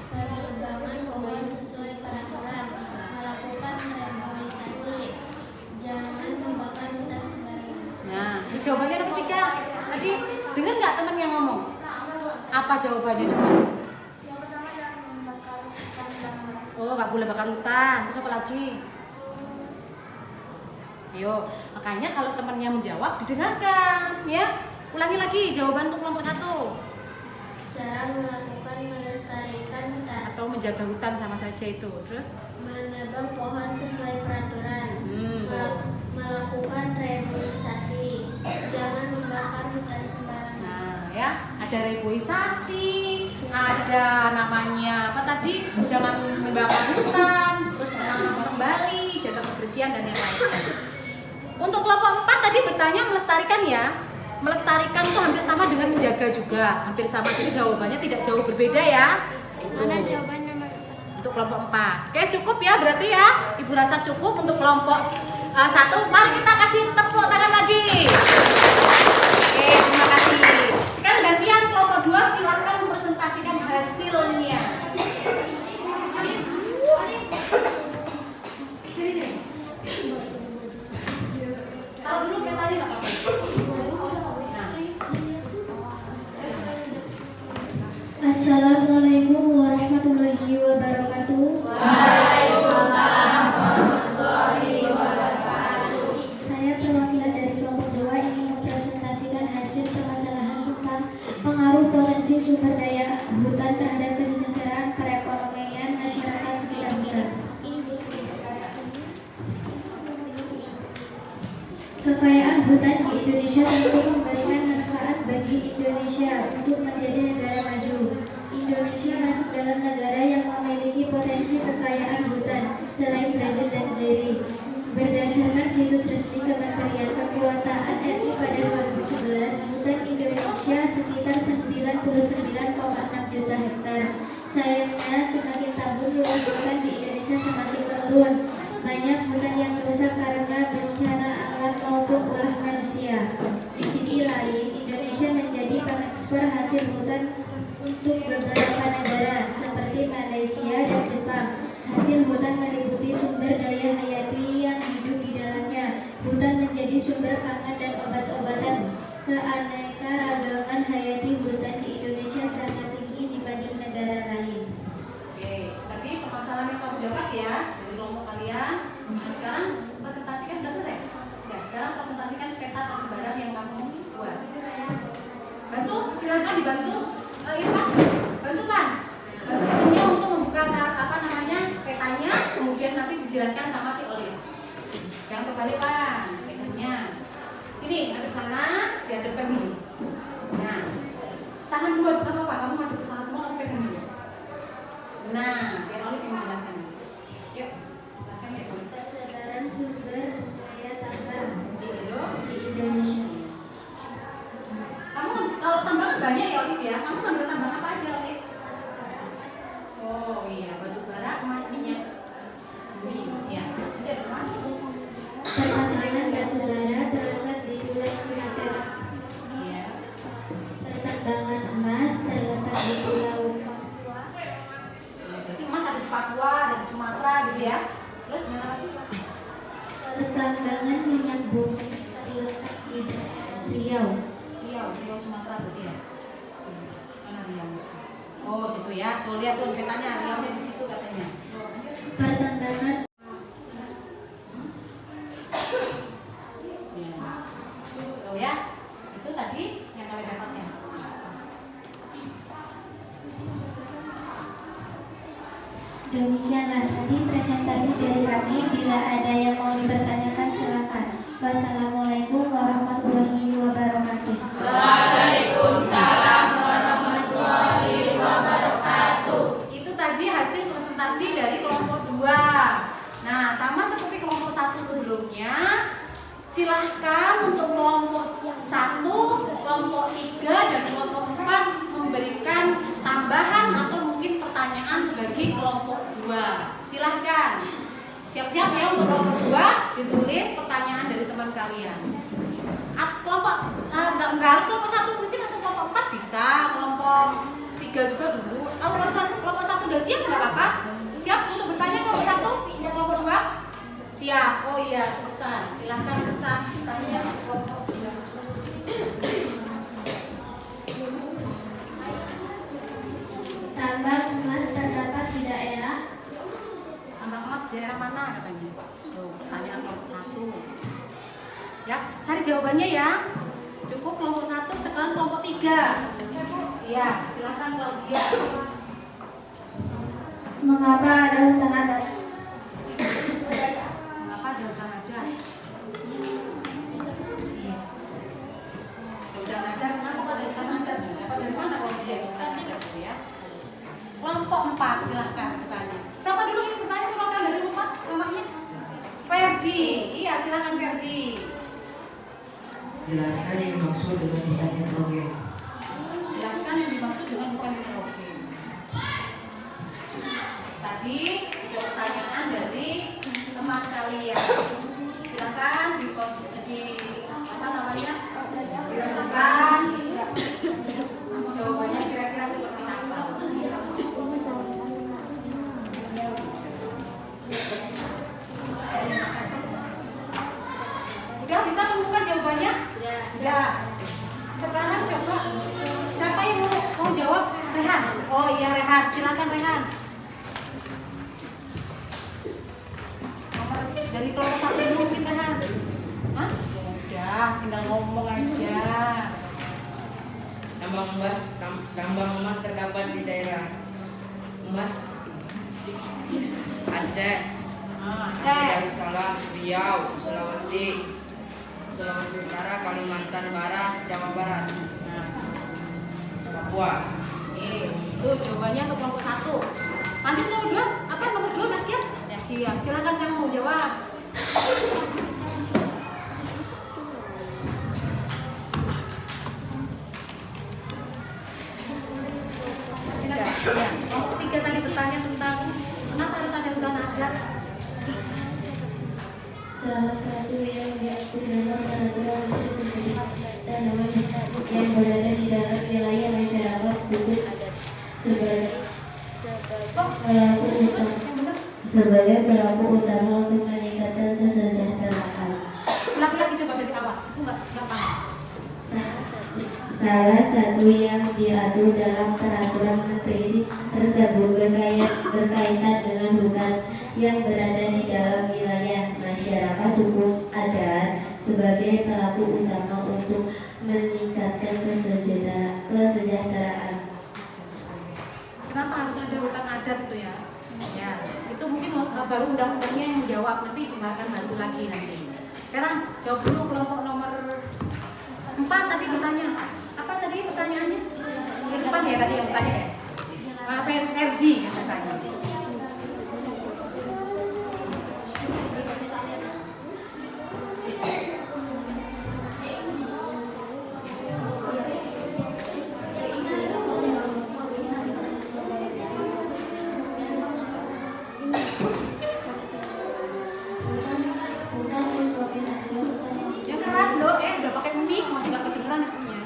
penerbangan pohon sesuai peraturan, melakukan reforestasi, jangan membakar hutan sembarangan. Nah, jawabannya nomor 3. Tadi dengar nggak teman yang ngomong? Apa jawabannya coba? Yang pertama jangan membakar hutan sembarangan. Oh, nggak boleh bakar hutan. Terus apa lagi? Ayo, makanya kalau temannya menjawab didengarkan, ya. Ulangi lagi jawaban untuk kelompok 1. Cara melakukan melestarikan hutan, Atau menjaga hutan sama saja itu. Terus menebang pohon sesuai peraturan, melakukan reboisasi, jangan membakar hutan sembarangan. nah, ya, ada reboisasi, ada namanya apa tadi? Jangan membakar hutan, terus menanam kembali, jaga kebersihan dan yang lainnya. Untuk kelompok 4 tadi bertanya melestarikan ya. Melestarikan itu hampir sama dengan menjaga juga, hampir sama. Jadi jawabannya tidak jauh berbeda ya. Mana jawaban nomor 4? Untuk kelompok 4. Oke, cukup ya berarti ya. Ibu rasa cukup untuk kelompok 1. Mari kita kasih tepuk tangan lagi. Oke, terima kasih. Sekarang gantian kelompok 2, silakan mempresentasikan hasilnya. Sini. Taruh dulu petanya nggak apa-apa. Assalamualaikum warahmatullahi wabarakatuh. Waalaikumsalam warahmatullahi wabarakatuh. Saya perwakilan dari kelompok 2 ingin mempresentasikan hasil permasalahan tentang pengaruh potensi sumber daya hutan terhadap kesejahteraan perekonomian masyarakat sekitar hutan. Kekayaan hutan di Indonesia tentu memberikan manfaat bagi Indonesia untuk menjadi negara maju. Indonesia masuk dalam negara yang memiliki potensi kekayaan hutan selain Brazil dan Zaire. Berdasarkan situs resmi Kementerian Kekuatan RI pada 2011, hutan Indonesia sekitar 99,6 juta hektar. Sayangnya semakin tahun luas hutan di Indonesia semakin menurun. Banyak hutan yang rusak karena bencana alam maupun ulah manusia. Di sisi lain, Indonesia menjadi pengekspor hasil hutan untuk beberapa negara seperti Malaysia dan Jepang. Hasil hutan meliputi sumber daya hayati yang hidup di dalamnya. Hutan menjadi sumber pangan dan obat-obatan. Keanekaragaman hayati hutan di Indonesia sangat tinggi dibanding negara lain. Oke, tadi permasalahan yang kamu dapat ya dari kelompok kalian. Nah, sekarang presentasikan sudah selesai. Ya, sekarang presentasikan peta persebaran yang kamu buat. Bantu, silakan dibantu. Irfan, bantu Pan. Bantu temannya untuk membuka petanya, kemudian nanti dijelaskan sama si Olive. Jangan kebalik Pan, petanya. Sini, hadap sana, dihadapkan dulu. Nah, tangan dua bukan apa-apa, kamu ngadep ke sana semua, kamu pegang dulu. Nah, biar Olive yang menjelaskan. Yuk, jelaskan ya Olive. Persebaran sumber daya tambang Di Indo. di Indonesia. Kamu kalau tambangan banyak ya Olive ya. Kamu ngambil tambang apa aja Olive? Oh iya, batu bara, emas, minyak. Iya. Pertambangan batu bara terletak di Pulau Sumatera. Iya. Pertambangan emas terletak di Pulau Papua. Berarti emas ada di Papua, ada di Sumatera gitu ya. Terus mana lagi? Pertambangan minyak bumi terletak di Riau. Riau Sumatera berarti ya. Mana Riau? Oh situ ya. Tuh lihat tuh petanya, Riau di situ katanya. Pertambangan Tuh ya. Itu tadi yang kalian dapatnya. Demikianlah tadi presentasi dari kami. Bila ada yang mau dipertanyakan silakan. Wassalamualaikum warahmatullahi wabarakatuh. Waalaikumsalam warahmatullahi wabarakatuh. Itu tadi hasil presentasi dari kelompok 2. Nah, sama seperti kelompok 1 sebelumnya, silahkan untuk kelompok 1, kelompok 3, dan kelompok 4 memberikan tambahan atau mungkin pertanyaan bagi kelompok 2. Silahkan. Siap-siap ya untuk kelompok 2 ditulis pertanyaan dari teman kalian. Kelompok enggak harus kelompok 1, mungkin langsung kelompok 4 bisa, kelompok 3 juga dulu. Kalau kelompok 1 udah siap enggak apa-apa. Siap untuk bertanya kelompok 1, kelompok 2? Siap. Oh iya, Susan. Silahkan Susan tanya kelompok 2. Tambang emas terdapat di daerah. Tambang emas daerah mana katanya? Tuh, pertanyaan kelompok 1. Ya, cari jawabannya ya. Cukup kelompok 1, sekarang kelompok 3. Iya, silakan Claudia. Mengapa ada hutan adat? Mengapa ada hutan adat? Iya. Hutan adat, kenapa ada hutan adat? Dapat dari mana Claudia hutan adat itu ya? Kelompok 4, silahkan bertanya. Siapa dulu ini bertanya kelompok dari 4? Namanya? Ferdi. Iya, silakan Ferdi. Jelaskan yang dimaksud dengan hutan heterogen. Jelaskan yang dimaksud dengan hutan heterogen. Tadi ada pertanyaan dari teman kalian. Silakan direnungkan jawabannya kira-kira seperti apa. Udah bisa menemukan jawabannya? Ya. Sekarang coba siapa yang mau jawab? Rehan. Oh iya Rehan, silakan Rehan. Dari kelompok 1 dulu mungkin Rehan. Hah? Udah, tinggal ngomong aja. Tambang emas terdapat di daerah emas Aceh, Cek. Darussalam, Riau, Sulawesi Utara, Kalimantan Barat, Jawa Barat, Papua. Tuh jawabannya untuk kelompok 1. Lanjut nomor 2. Apa nomor 2 udah siap? Ya, siap. Silakan saya mau jawab. Ya, kelompok 3 tadi bertanya tentang kenapa harus ada hutan adat. Salah satu yang diatur dalam peraturan menteri tersebut tanaman yang berada di dalam wilayah masyarakat disebut sebagai pelaku utama untuk meningkatkan kesejahteraan. Ulang lagi coba dari awal. Aku nggak paham. Salah Salah satu yang diatur dalam peraturan menteri tersebut berkaitan dengan hutan yang berada di dalam wilayah masyarakat hukum adat sebagai pelaku utama untuk meningkatkan kesejahteraan. Kenapa harus ada hutan adat itu ya? Ya, itu mungkin baru undang-undangnya yang menjawab, nanti dimakan bantu lagi nanti. Sekarang jawab dulu kelompok nomor 4 tadi bertanya. Apa tadi pertanyaannya? Di depan ya tadi yang bertanya ya? Ferdi yang bertanya. Yang keras loh, udah pakai mic masih gak kedengeran itunya.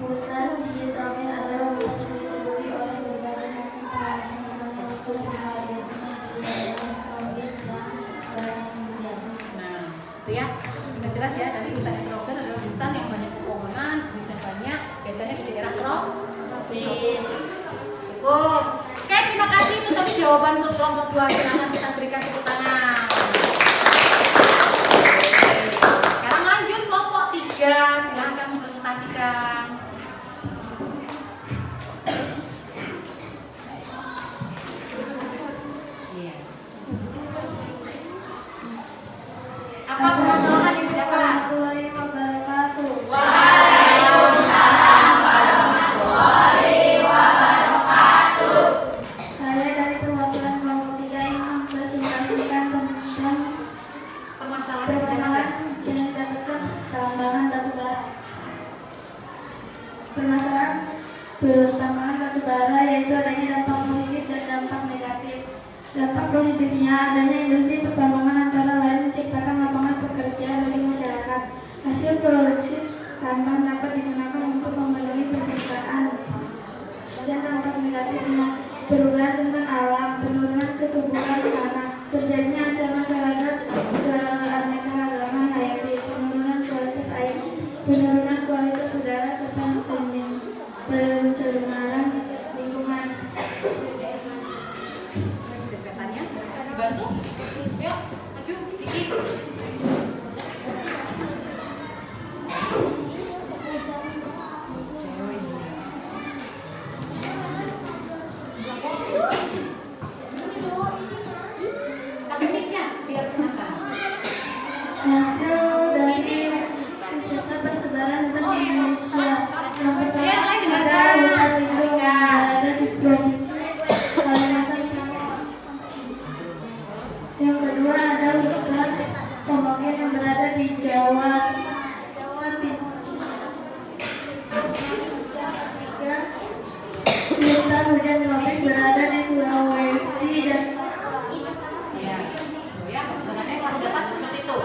Hutan dijamin adalah hutan yang dilindungi oleh berbagai macam permasalahan untuk menghadapi ekologis dan lingkungan. Nah, itu ya, udah jelas ya. Tadi hutan heterogen adalah hutan yang banyak pepohonan, jenisnya banyak, biasanya di daerah tropis. Cukup. Oke, terima kasih. Itu tadi jawaban untuk kelompok 2. Silakan kita berikan tepuk tangan. Sekarang lanjut kelompok 3. Silakan mempresentasikan. Iya. Apa permasalahan yang didapat? Warahmatullahi wabarakatuh. Saya dari perwakilan kelompok 3 ingin mempresentasikan tentang Permasalahan yang permasalahan didapat. yang didapatkan tambangan batubara. Permasalahan pertambangan batubara yaitu adanya dampak positif dan dampak negatif. Dampak positifnya adanya industri pertambangan antara lain menciptakan lapangan pekerjaan bagi masyarakat. Hasil produksi tambang dapat digunakan untuk memenuhi permintaan. Dan dampak negatifnya perubahan dengan alam, penurunan kesuburan tanah, terjadinya ancaman terhadap keanekaragaman hayati, penurunan kualitas air, penurunan kualitas udara serta pencemaran lingkungan. Sekretarnya, silakan dibantu. Yuk, maju, Diki. Pakai mic-nya, biar kelihatan. Hasil dari data persebaran hutan di Indonesia yang pertama ada hutan lindung yang berada di provinsi Kalimantan Timur. Yang kedua ada hutan pembangkit yang berada di Jawa Timur. Hutan hujan tropis berada di Sulawesi dan Ya, ya, masalahnya kalau dapat seperti itu.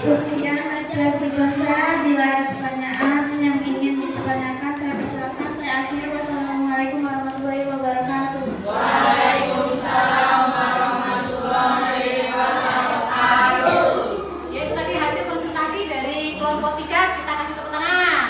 sekian respon saya. Bila ada pertanyaan yang ingin ditanyakan, saya persilakan. Saya akhiri. Wassalamualaikum warahmatullahi wabarakatuh. Ya, itu tadi hasil presentasi dari kelompok 3. Kita kasih tepuk tangan.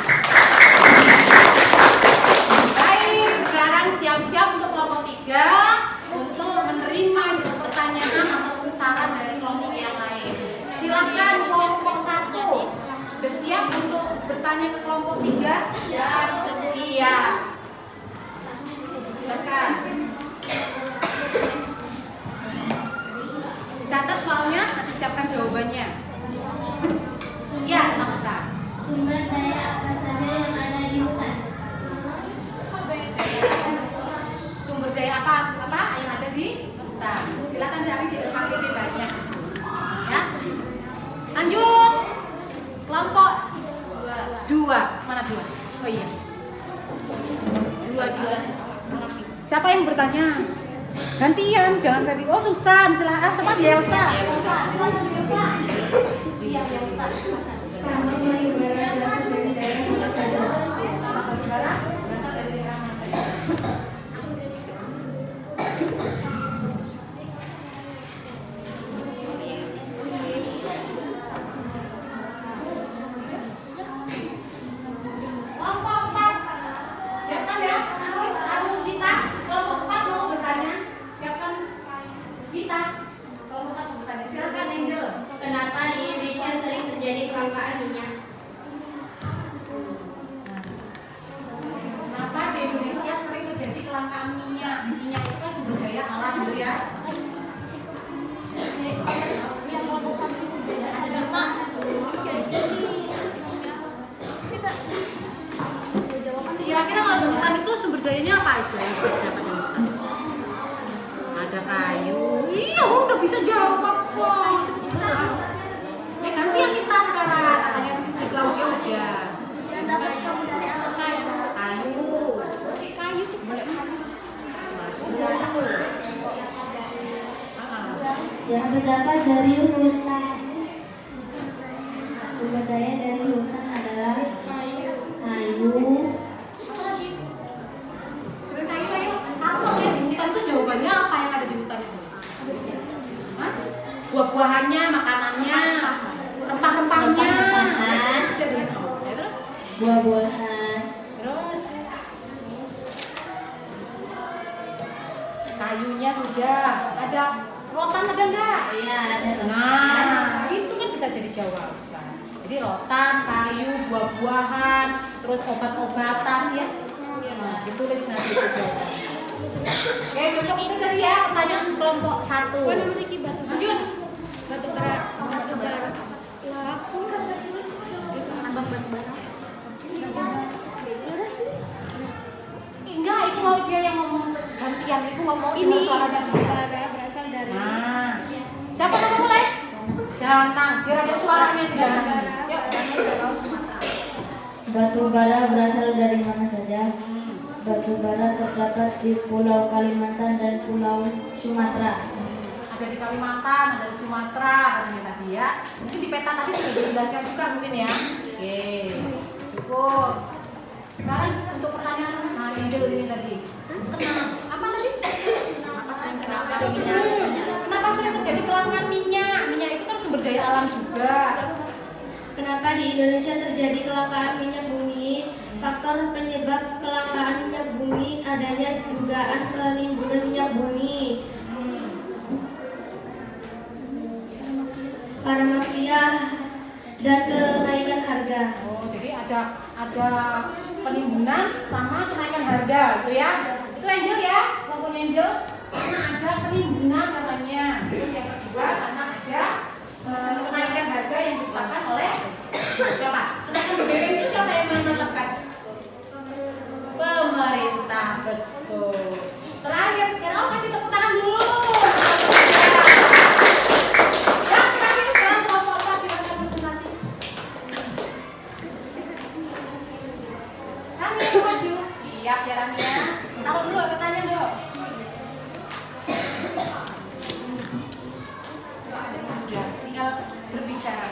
Baik, sekarang siap-siap untuk kelompok 3 untuk menerima pertanyaan atau saran dari kelompok yang lain. Silakan kelompok 1 bersiap untuk bertanya ke kelompok 3. Siap. Silakan. Catat soalnya, disiapkan jawabannya. Ya, Nakta. Sumber daya apa saja yang ada di hutan? Sumber daya apa yang ada di hutan. Silakan cari di LKPD banyak. Ya. Lanjut. Kelompok 2. Mana 2? Oh iya. 2. Siapa yang bertanya? Gantian, jangan tadi. Oh, Susan, silakan. Siapa dia, Elsa? Elsa. Silakan Elsa. Iya, Elsa. Tambang batubara berasal dari daerah mana saja? Batubara berasal dari daerah mana saja? kelangkaan minyak. Minyak itu kan sumber daya alam gitu ya. Kira-kira kalau di hutan itu sumber dayanya apa aja yang bisa didapat di hutan? Ada kayu. Iya, udah bisa jawab kok. Ya gantian kita sekarang, katanya si Claudia udah. Yang dapat kamu dari alam kayu. Kayu. Kayu tuh boleh Yang terdapat dari hutan. Sumber daya dari hutan adalah kayu. Sumber kayu. Aku kalau lihat di hutan tuh jawabannya apa yang ada di hutan itu? Hah? Buah-buahannya, makanannya, rempah-rempahnya. Rempah-rempahan. Udah deh. Ya, terus? Buah-buahan. Terus kayunya sudah ada, rotan ada enggak? Ya, ada Nah, itu kan bisa jadi jawaban. Jadi rotan, kayu, buah-buahan, terus obat-obatan ya. Nah, ditulis nanti itu jawaban. Oke, cocok itu tadi ya pertanyaan kelompok 1. Lanjut. Batu bara. Laku. Tambah batu bara. Enggak, itu mau dia yang ngomong gantian, itu ngomong Ini dengan suaranya batu dia. bara berasal dari Nah, siapa yang mulai? Danang, biar ada suaranya sih Danang. Yuk, Batu bara berasal dari mana saja? Batu bara terdapat di Pulau Kalimantan dan Pulau Sumatera. Ada di Kalimantan, ada di Sumatera katanya tadi ya. Mungkin di peta tadi sudah dijelaskan juga mungkin ya. Oke, cukup. Sekarang untuk pertanyaan Angel ini tadi. Apa tadi? Kenapa sering terjadi kelangkaan minyak? Minyak itu kan sumber daya alam juga. Kenapa di Indonesia terjadi kelangkaan minyak bumi? Faktor penyebab kelangkaan minyak bumi adanya dugaan penimbunan minyak bumi. Para mafia dan kenaikan harga. Oh, jadi ada penimbunan sama kenaikan harga gitu ya. Itu Angel ya, kelompok Angel. Karena ada penimbunan katanya. Terus yang kedua karena ada kenaikan harga yang ditetapkan oleh siapa? Kenaikan BBM itu siapa yang menetapkan? Pemerintah, betul. Terakhir sekarang kasih tepuk tangan dulu. Yang terakhir sekarang kelompok apa? Silakan presentasi. Rania maju. Siap ya Rania. Taruh dulu pertanyaan dulu. Udah, tinggal berbicara.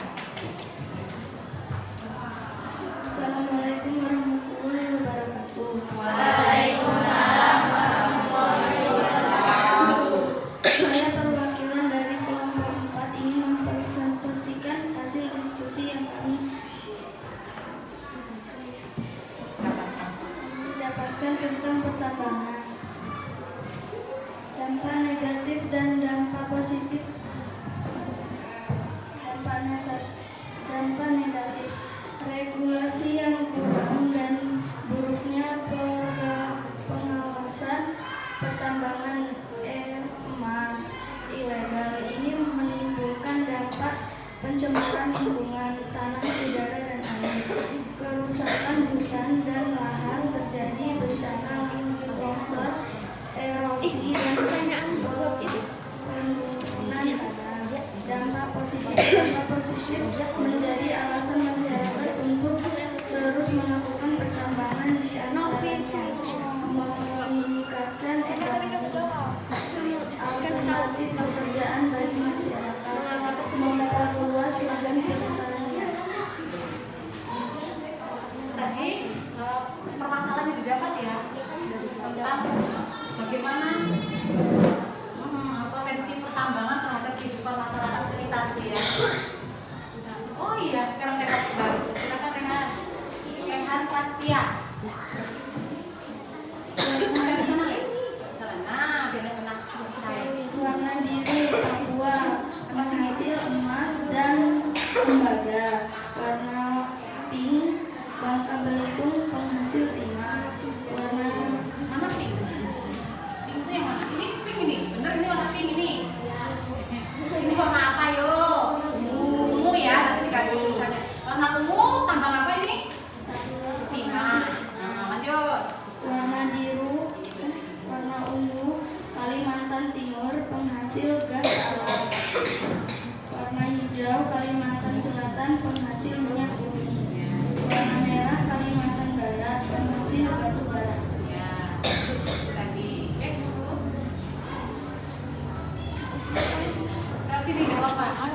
Assalamualaikum warahmatullahi wabarakatuh. Waalaikumsalam warahmatullahi wabarakatuh. Saya perwakilan dari kelompok 4 ingin mempresentasikan hasil diskusi yang kami dapatkan tentang pertambangan. Dampak negatif dan dampak positif. Dampak negatif. Regulasi yang kurang dan buruknya pengawasan pertambangan emas ilegal ini menimbulkan dampak pencemaran lingkungan tanah, udara, dan air, kerusakan hutan dan lahan, terjadi bencana longsor, erosi, dan penurunan tanah. Dampak positif menjadi alasan masyarakat untuk terus melakukan pertambangan di antaranya meningkatkan ekonomi, alternatif pekerjaan bagi masyarakat, memperluas lahan pertanian. Tadi permasalahan yang didapat ya tentang bagaimana potensi pertambangan terhadap kehidupan masyarakat sekitar itu ya. Oh iya, sekarang Rehan baru. Silakan Rehan Prastia. Di sana ya? Di sana. Nah, biar kena percaya. Warna biru aqua, penghasil emas dan tembaga. Warna pink, Bangka Belitung, penghasil timah. Warna Mana pink? jawab apa?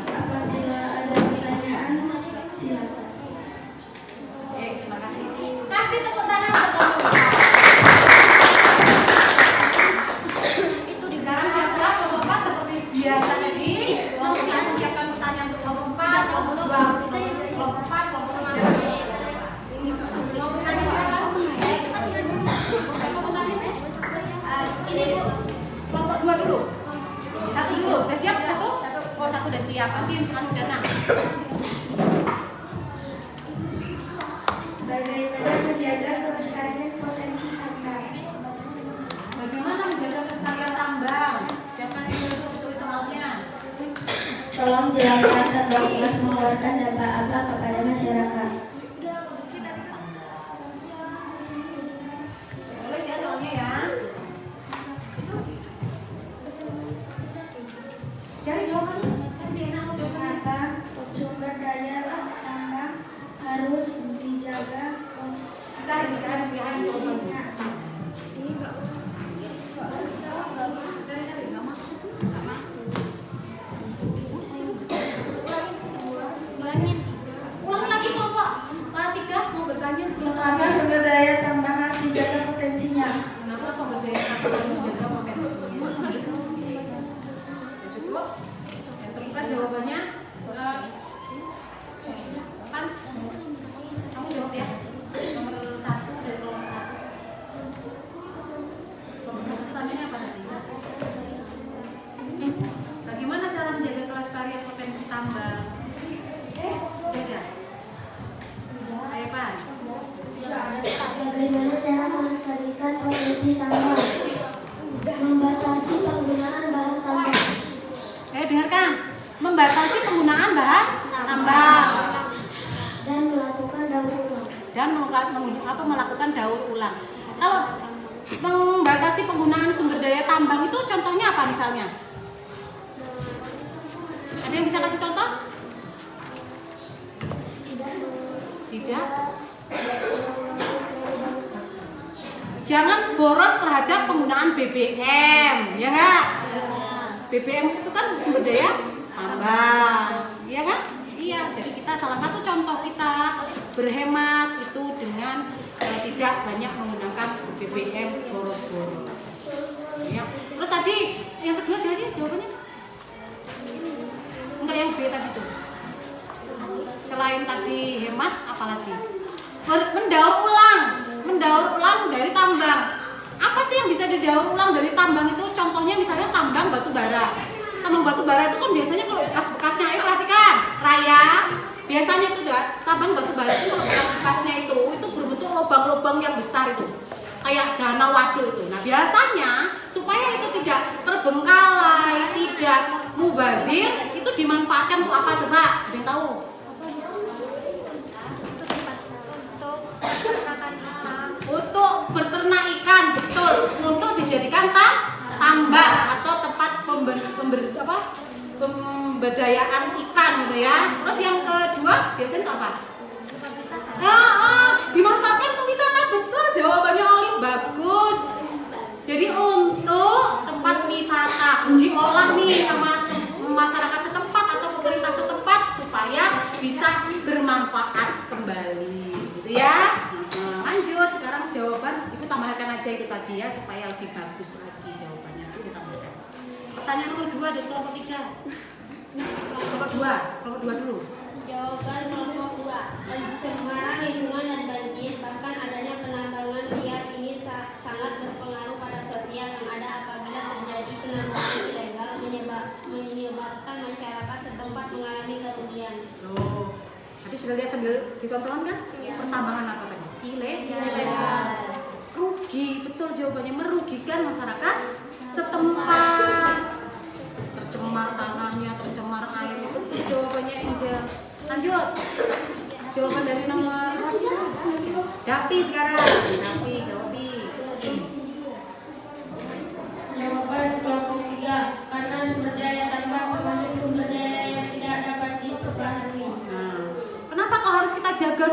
Apabila ada pertanyaan, silakan. Terima kasih. Kasih tepuk tangan untuk kamu. Sekarang siap-siap kelompok 4 seperti biasa tadi. Kelompok 1 siapkan pertanyaan untuk kelompok 4, kelompok 2 kelompok 4, kelompok 3. Kelompok tadi silakan. Kelompok 2 dulu. 1 dulu. Sudah siap? 1? Oh, 1 udah siap. Kasih anu dana. Bagaimana menjaga kelestarian potensi tambang? Bagaimana menjaga kelestarian tambang? Siapa yang dulu tulis soalnya? Tolong jelaskan tambang emas mengeluarkan dampak apa kepada masyarakat? Tulis ya soalnya ya. Cari jawabannya. Cari enak jawabannya. Kenapa sumber daya tambang harus dijaga Cari misalnya pilihan jawabannya. Ulang lagi Pak. Para 3 mau bertanya. Kenapa sumber daya tambang harus dijaga potensinya? Kenapa sumber daya tambang harus dijaga potensinya? Cukup. Yang kedua jawabannya. Pan, kamu jawab ya. Nomor 1 dari kelompok 1. Kelompok 1 pertanyaannya apa tadi? Bagaimana cara menjaga kelestarian potensi tambang? Beda. Ayo Pan. Bagaimana cara melestarikan potensi tambang? Membatasi penggunaan bahan tambang. Dengarkan. Membatasi penggunaan bahan tambang Dan melakukan daur ulang. dan melakukan daur ulang. Kalau membatasi penggunaan sumber daya tambang itu contohnya apa misalnya? Ada yang bisa kasih contoh? Tidak. Jangan boros terhadap penggunaan BBM, ya nggak? BBM itu kan sumber daya tambang, ya kan? Iya. Jadi kita salah satu contoh kita berhemat itu dengan tidak banyak menggunakan BBM boros-boros. Ya. Terus tadi yang kedua jadi jawabannya? Enggak, yang B tadi tuh. Selain tadi hemat, apalagi? Mendaur ulang dari tambang. Apa sih yang bisa didaur ulang dari tambang itu? Contohnya misalnya tambang batu bara. Tambang batu bara itu kan biasanya kalau bekas-bekasnya, ayo perhatikan, Raya. Biasanya itu tambang batu bara itu kalau bekas-bekasnya itu berbentuk lubang-lubang yang besar itu. Kayak danau waduk itu. Nah, biasanya supaya itu tidak terbengkalai, tidak mubazir, itu dimanfaatkan untuk apa coba? Ada yang tahu? Untuk berternak ikan, betul. Untuk dijadikan tambak atau tempat pemberdayaan ikan gitu ya. Terus yang kedua biasanya untuk apa? Dimanfaatkan untuk wisata, betul. Jawabannya Oli bagus. Jadi untuk tempat wisata diolah nih sama masyarakat setempat atau pemerintah setempat supaya bisa bermanfaat kembali, gitu ya. Lanjut, sekarang jawaban Ibu tambahkan aja itu tadi ya supaya lebih bagus lagi jawabannya. Ibu tambahkan. Pertanyaan nomor 2 dari kelompok 3. Kelompok 2 dulu. Jawaban kelompok 2. Pencemaran lingkungan dan banjir bahkan adanya penambangan liar ini sangat berpengaruh pada sosial yang ada apabila terjadi penambangan ilegal menyebabkan masyarakat setempat mengalami kerugian. Tuh. Tadi sudah lihat sambil ditonton kan? Pertambangan apa tadi? Ilegal. Rugi, betul jawabannya, merugikan masyarakat setempat. Tercemar tanahnya, tercemar airnya, betul jawabannya Angel. Lanjut. Jawaban dari nomor Dapi sekarang. Dapi, jawabi. Jawaban kelompok 3. Karena sumber daya tambang termasuk sumber daya yang tidak dapat diperbaharui. Nah,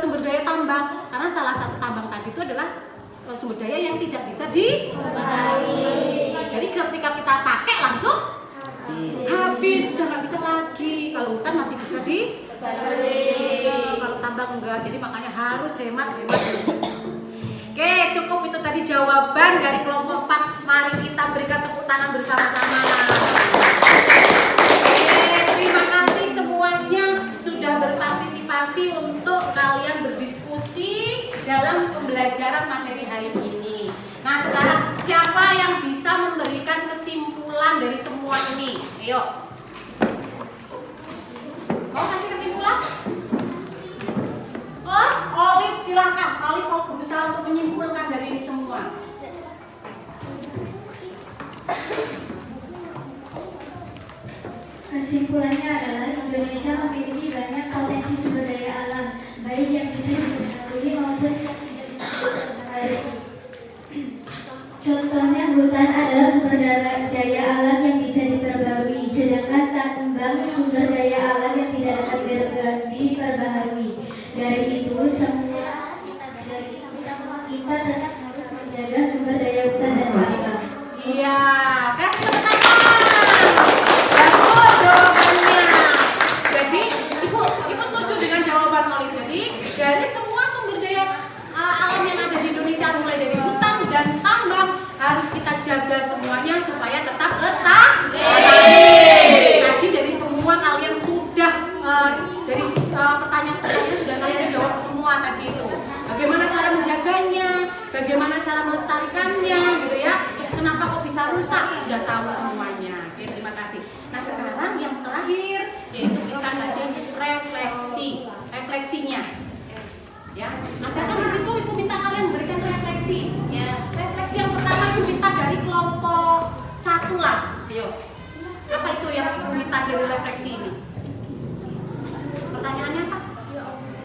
sumber daya tambang, karena salah satu tambang tadi itu adalah sumber daya yang tidak bisa diperbarui. Jadi ketika kita pakai langsung habis, sudah nggak bisa lagi. Kalau hutan masih bisa diperbarui, kalau tambang enggak. Jadi makanya harus hemat. Oke, cukup itu tadi jawaban dari kelompok 4. Mari kita berikan tepuk tangan bersama-sama. Oke, terima kasih semuanya sudah berpartisipasi untuk kalian berdiskusi dalam pembelajaran materi hari ini. Nah, sekarang siapa yang bisa memberikan kesimpulan dari semua ini? Ayo. Mau kasih kesimpulan? Oh, Olive silakan. Olive mau berusaha untuk menyimpulkan dari ini semua. Kesimpulannya adalah Indonesia memiliki banyak potensi sumber daya alam, baik yang bisa diperbarui maupun yang tidak bisa diperbarui. Contohnya hutan adalah sumber daya alam yang bisa diperbarui, sedangkan tambang sumber daya alam yang tidak dapat diperbarui. Dari itu semua kita tetap harus menjaga sumber daya hutan dan tambang. Iya, kasih tepuk tangan. Bagus jawabannya. Jadi ibu setuju dengan jawaban Olive. Jadi dari semua sumber daya alam yang ada di Indonesia, mulai dari hutan dan tambang, harus kita jaga semuanya supaya tetap lestari. Tadi dari semua kalian sudah dari pertanyaan-pertanyaan sudah kalian jawab semua tadi itu. Bagaimana cara menjaganya, bagaimana cara melestarikannya, gitu ya. Terus kenapa kok bisa rusak, sudah tahu semuanya. Oke, terima kasih. Nah, sekarang yang terakhir yaitu kita kasih refleksinya. Ya, ada kan di situ ibu minta kalian berikan refleksi. Ya, refleksi yang pertama ibu minta dari kelompok 1 lah. Ayo. Apa itu yang ibu minta dari refleksi ini? Pertanyaannya apa?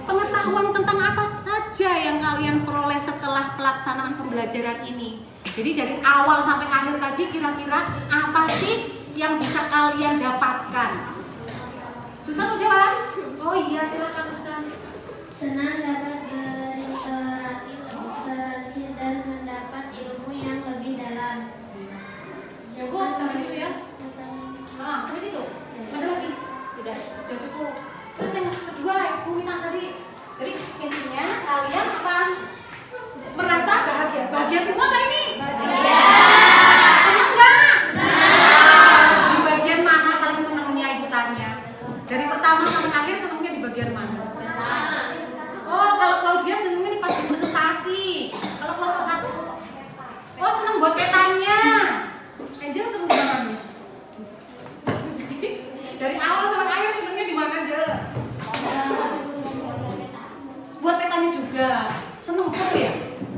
Pengetahuan tentang apa saja yang kalian peroleh setelah pelaksanaan pembelajaran ini. Jadi dari awal sampai akhir tadi kira-kira apa sih yang bisa kalian dapatkan? Susan mau jawab? Oh iya, silakan Susan. Senang dapat berinteraksi dan mendapat ilmu yang lebih dalam. Cukup sampai situ ya? Sampai situ? Ada lagi? Sudah cukup. Terus yang kedua, ibu minta tadi. Jadi intinya kalian apa? Merasa bahagia? Bahagia semua kan ini? Bahagia. Senang nggak? Di bagian mana paling senangnya ibu tanya? Dari pertama sampai akhir senangnya di bagian mana? Oh, kalau Claudia senangnya pas presentasi. Kalau kelompok 1? Oh, senang buat petanya. Angel senang di mananya? Dari awal sampai akhir senangnya di mana aja? Buat petanya juga seneng seru ya,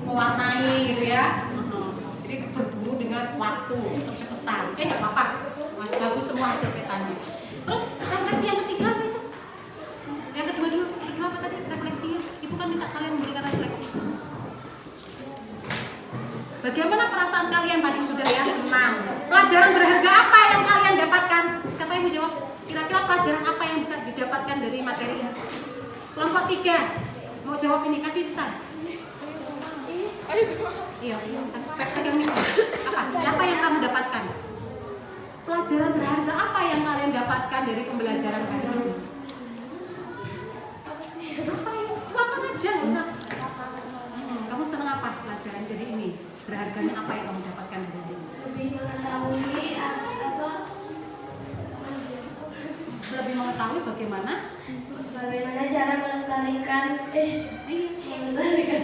mewarnai gitu ya. Jadi berburu dengan waktu cepet-cepetan. Nggak apa-apa, masih bagus semua hasil petanya. Terus refleksi yang ketiga apa itu? Yang kedua dulu, kedua apa tadi refleksinya? Ibu kan minta kalian memberikan refleksi. Bagaimana perasaan kalian tadi sudah ya? Senang. Pelajaran berharga apa yang kalian dapatkan? Siapa yang mau jawab? Kira-kira pelajaran apa yang bisa didapatkan dari materi? Kelompok 3 mau jawab ini, kasih Susan. Iya, pegang ini. Apa yang kamu dapatkan? Pelajaran berharga apa yang kalian dapatkan dari pembelajaran kali ini? Apa ya? Gampang aja, nggak usah. Kamu senang apa pelajaran jadi ini? Berharganya apa yang kamu dapatkan dari ini? Lebih mengetahui bagaimana cara melestarikan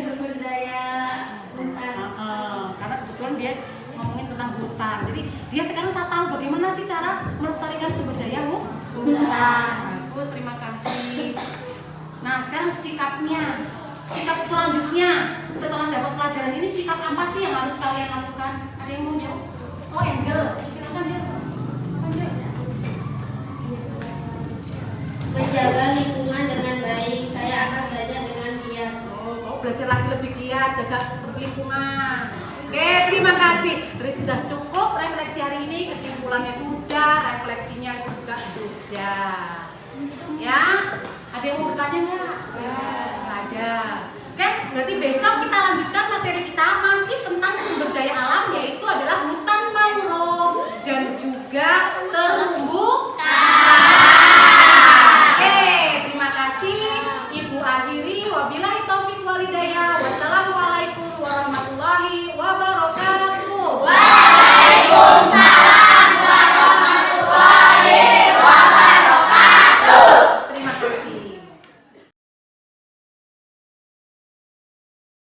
sumber daya hutan. Karena kebetulan dia ngomongin tentang hutan. Jadi dia sekarang tahu bagaimana sih cara melestarikan sumber daya hutan. Bagus, terima kasih. Nah, sekarang sikapnya. Sikap selanjutnya setelah dapat pelajaran ini, sikap apa sih yang harus kalian lakukan? Ada yang mau jawab? Oh, Angel. Silakan, Angel. Menjaga lingkungan dengan baik. Saya akan belajar dengan giat. Oh, belajar lagi lebih giat, jaga lingkungan. Oke, terima kasih. Terus sudah cukup refleksi hari ini, kesimpulannya sudah, refleksinya juga sudah. Ya, ada yang mau bertanya nggak? Nggak ada. Ya. Oke, berarti besok kita lanjutkan materi kita masih tentang sumber daya alam, yaitu adalah hutan